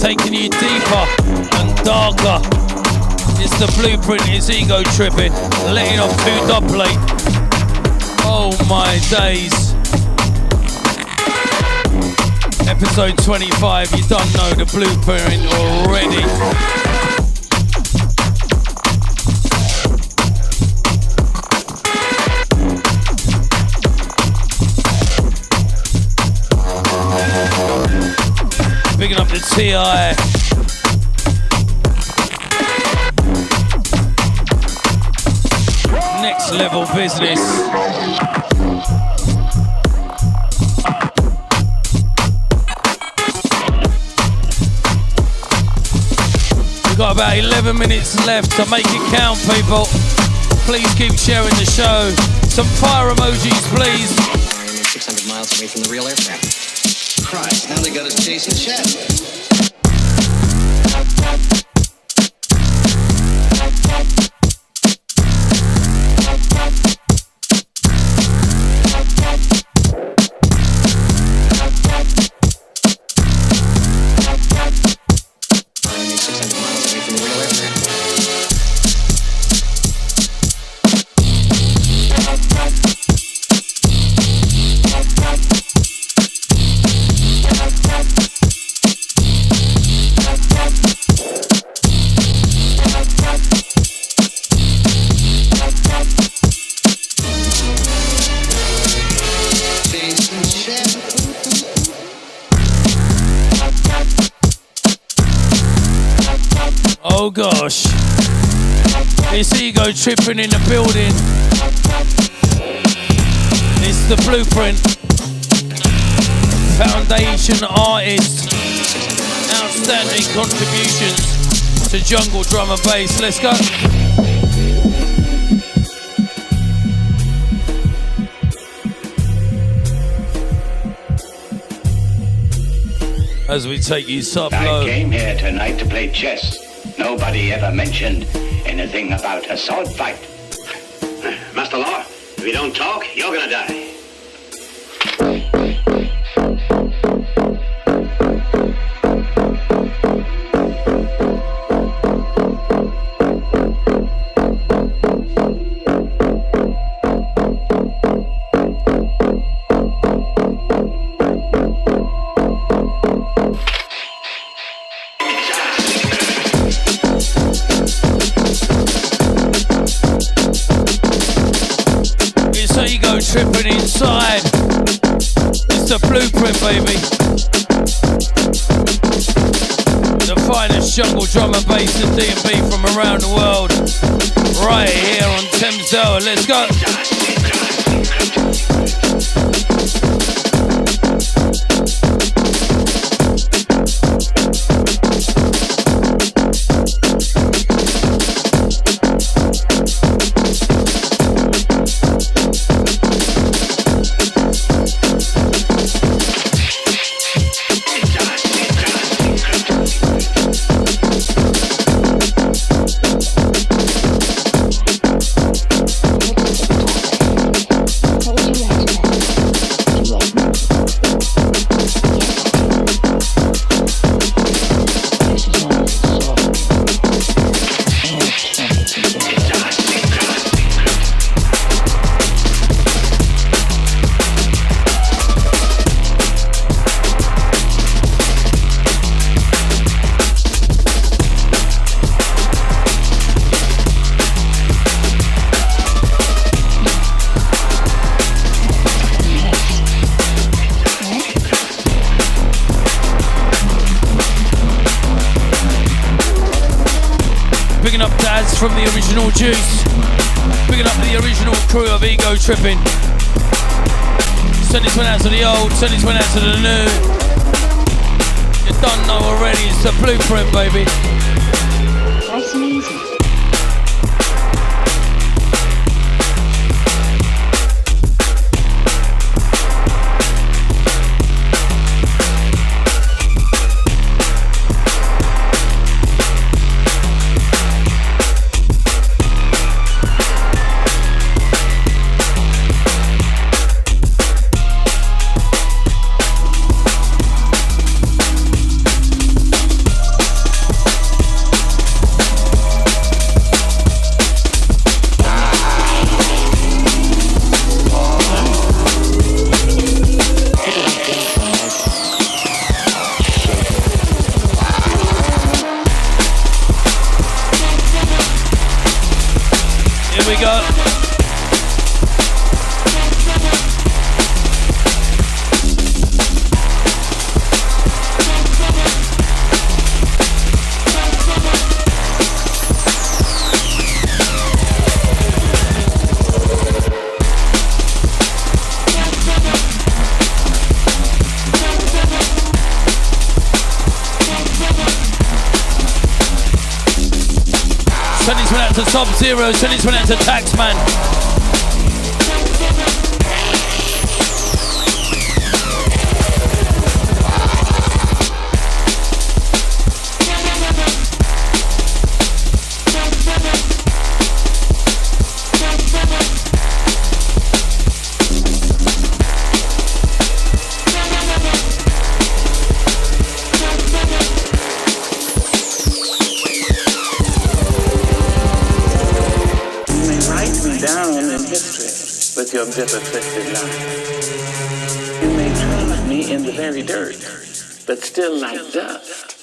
Taking you deeper and darker. It's the Blueprint, it's ego tripping. Letting off 2 dub plate. Oh my days. Episode 25, you don't know the Blueprint already. Picking up the TI. Next level business. We've got about 11 minutes left to make it count, people. Please keep sharing the show. Some fire emojis, please. 600 miles away from the real aircraft. Christ, now they got us chasing shadows. Oh gosh, it's ego tripping in the building. It's the Blueprint Foundation artist. Outstanding contributions. to jungle drum and bass. Let's go. As we take you sub low. I came here tonight to play chess. Nobody ever mentioned anything about a sword fight. Master Law, if you don't talk, you're gonna die. Tripping inside. It's the blueprint, baby. The finest jungle drum and bass and D&B from around the world. Right here on Thames. Let's go. From the original Juice, picking up the original crew of Ego Trippin. Send this one out to the old, send this one out to the new. You don't know already, it's the blueprint, baby. Nice and easy. To Sub-Zero, send this one out to Taxman. Your bitter, twisted life. You may trust me in the very dirt, but still like dust.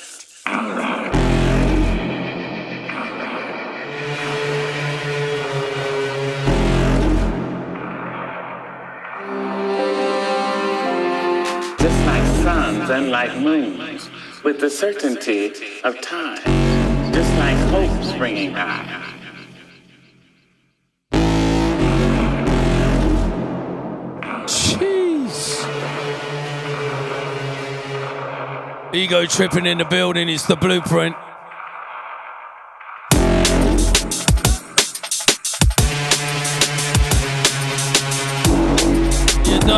Just like suns and like moons, with the certainty of time, just like hope springing high. Ego Trippin in the building, it's the blueprint.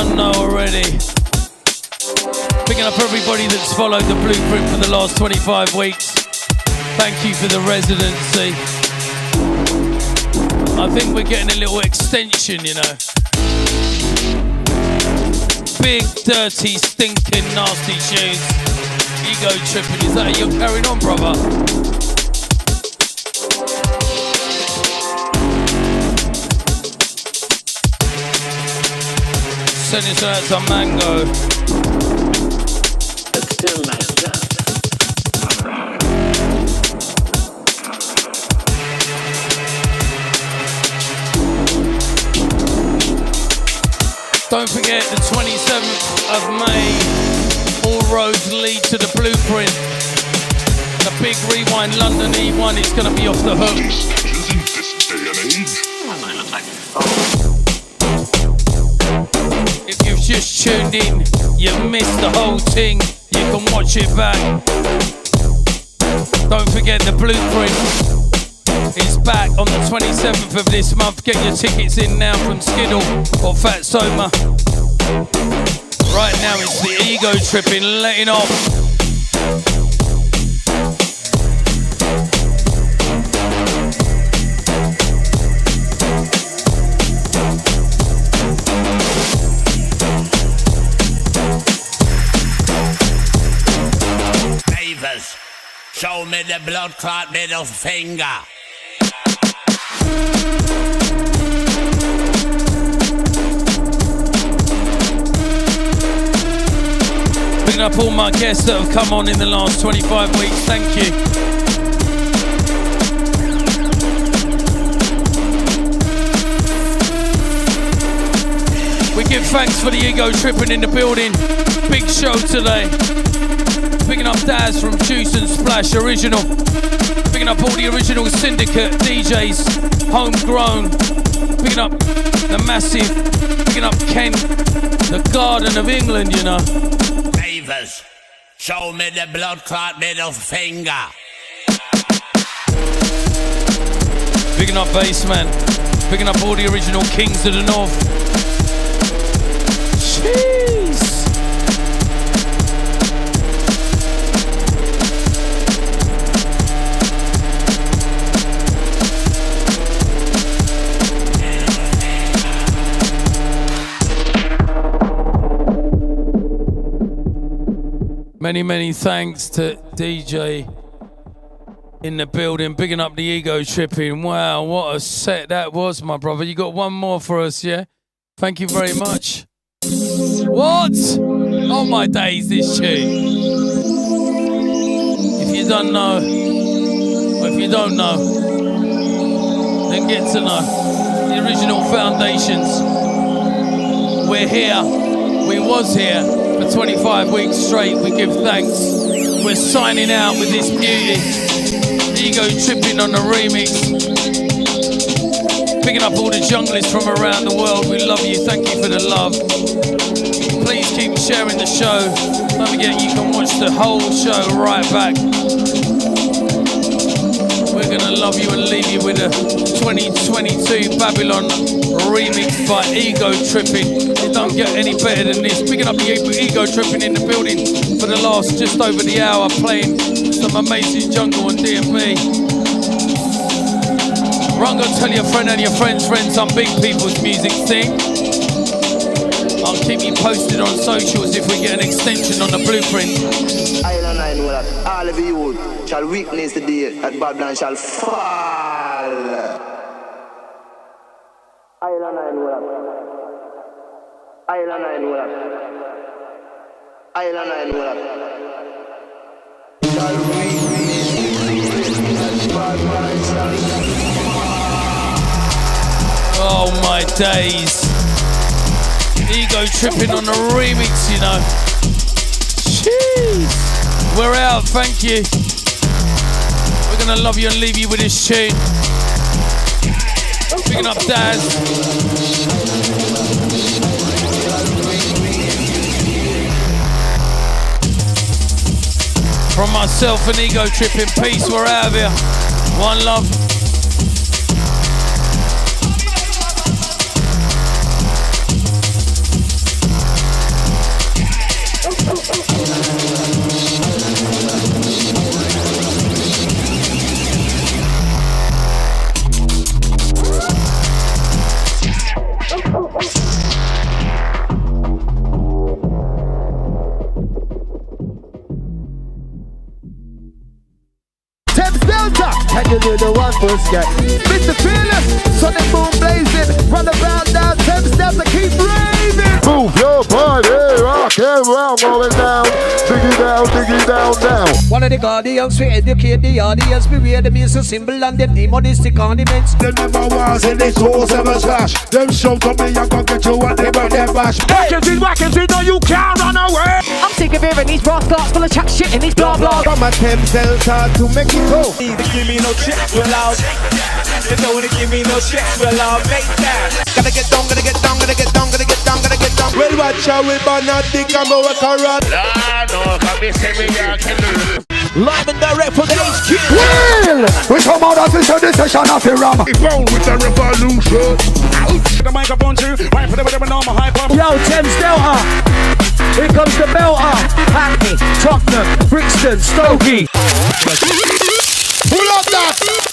don't know already, picking up everybody that's followed the blueprint for the last 25 weeks. Thank you for the residency. I think we're getting a little extension, you know. Big, dirty, stinking, nasty shoes. Ego tripping, is that how you're carrying on, brother? Send this out to Mango. It's still like that. Don't forget the 27th of May, all roads lead to the blueprint. The big rewind London E1 is going to be off the hook. If you've just tuned in, you missed the whole thing, you can watch it back. Don't forget the blueprint is back on the 27th of this month. Get your tickets in now from Skiddle or Fat Soma. Right now it's the ego tripping, letting off. Davis, show me the blood clot middle finger. Picking up all my guests that have come on in the last 25 weeks, thank you. We give thanks for the ego tripping in the building. Big show today. Picking up Daz from Juice and Splash Original. Picking up all the original syndicate DJs, homegrown. Picking up the massive. Picking up Ken, the Garden of England, you know. Davis, show me the blood clot middle finger. Picking up Bassman. Picking up all the original Kings of the North. Jeez. Many, many thanks to DJ in the building, bigging up the ego tripping. Wow, what a set that was, my brother. You got one more for us, yeah? Thank you very much. What? Oh my days, this tune. If you don't know, or if you don't know, then get to know. The original foundations. We're here. We was here for 25 weeks straight. We give thanks. We're signing out with this beauty. Ego tripping on the remix. Picking up all the junglers from around the world. We love you. Thank you for the love. Please keep sharing the show. Don't forget you can watch the whole show right back. We're gonna love you and leave you with a 2022 Babylon remix by Ego Tripping. It don't get any better than this. Picking up the Ego Tripping in the building for the last just over the hour, playing some amazing jungle and D&B. Run, go tell your friend and your friend's friend some big people's music thing. I'll keep you posted on socials if we get an extension on the blueprint. Island I know that all of you shall witness the day that Babylon shall fall. Island I know that. Island I know that. Island I know that. Shall witness Babylon shall fall. Oh my days. Ego tripping on the remix, you know. Jeez. We're out, thank you. We're gonna love you and leave you with this tune. Picking up Daz. From myself and Ego Tripping, peace, we're out of here. One love. with the one push get. Mr. Fearless, Sonic Boom blazing, run around down Thames steps and keep raving. Move your body, rock and roll, going down, diggy down, down. One of the guardians we educate the audience, beware the music symbol and them demonistic ornaments. Them never was in the 207 slash. Them shout to me, I can get you what they burn them bash. Whackins in, no you can't run away. I'm sick of hearing these brass darts full of chat shit and these blah blah. From a Thames Delta to Mexico. Need to give me no checks, we're loud. You don't wanna give me no checks, we're loud. Make that. Gotta get down, gotta get down, gotta get down, gotta get down, gotta get down. Well, watch out, we burn a dick and we work a rod. No, come here, say me, I can do. Live and direct from the HQ. Well, we come out of this session of the ram. We roll with the revolution. The microphone too, right for the normal hype. Yo, Thames Delta. Here comes the belter. Hackney, Tottenham, Brixton, Stokey. Pull up that.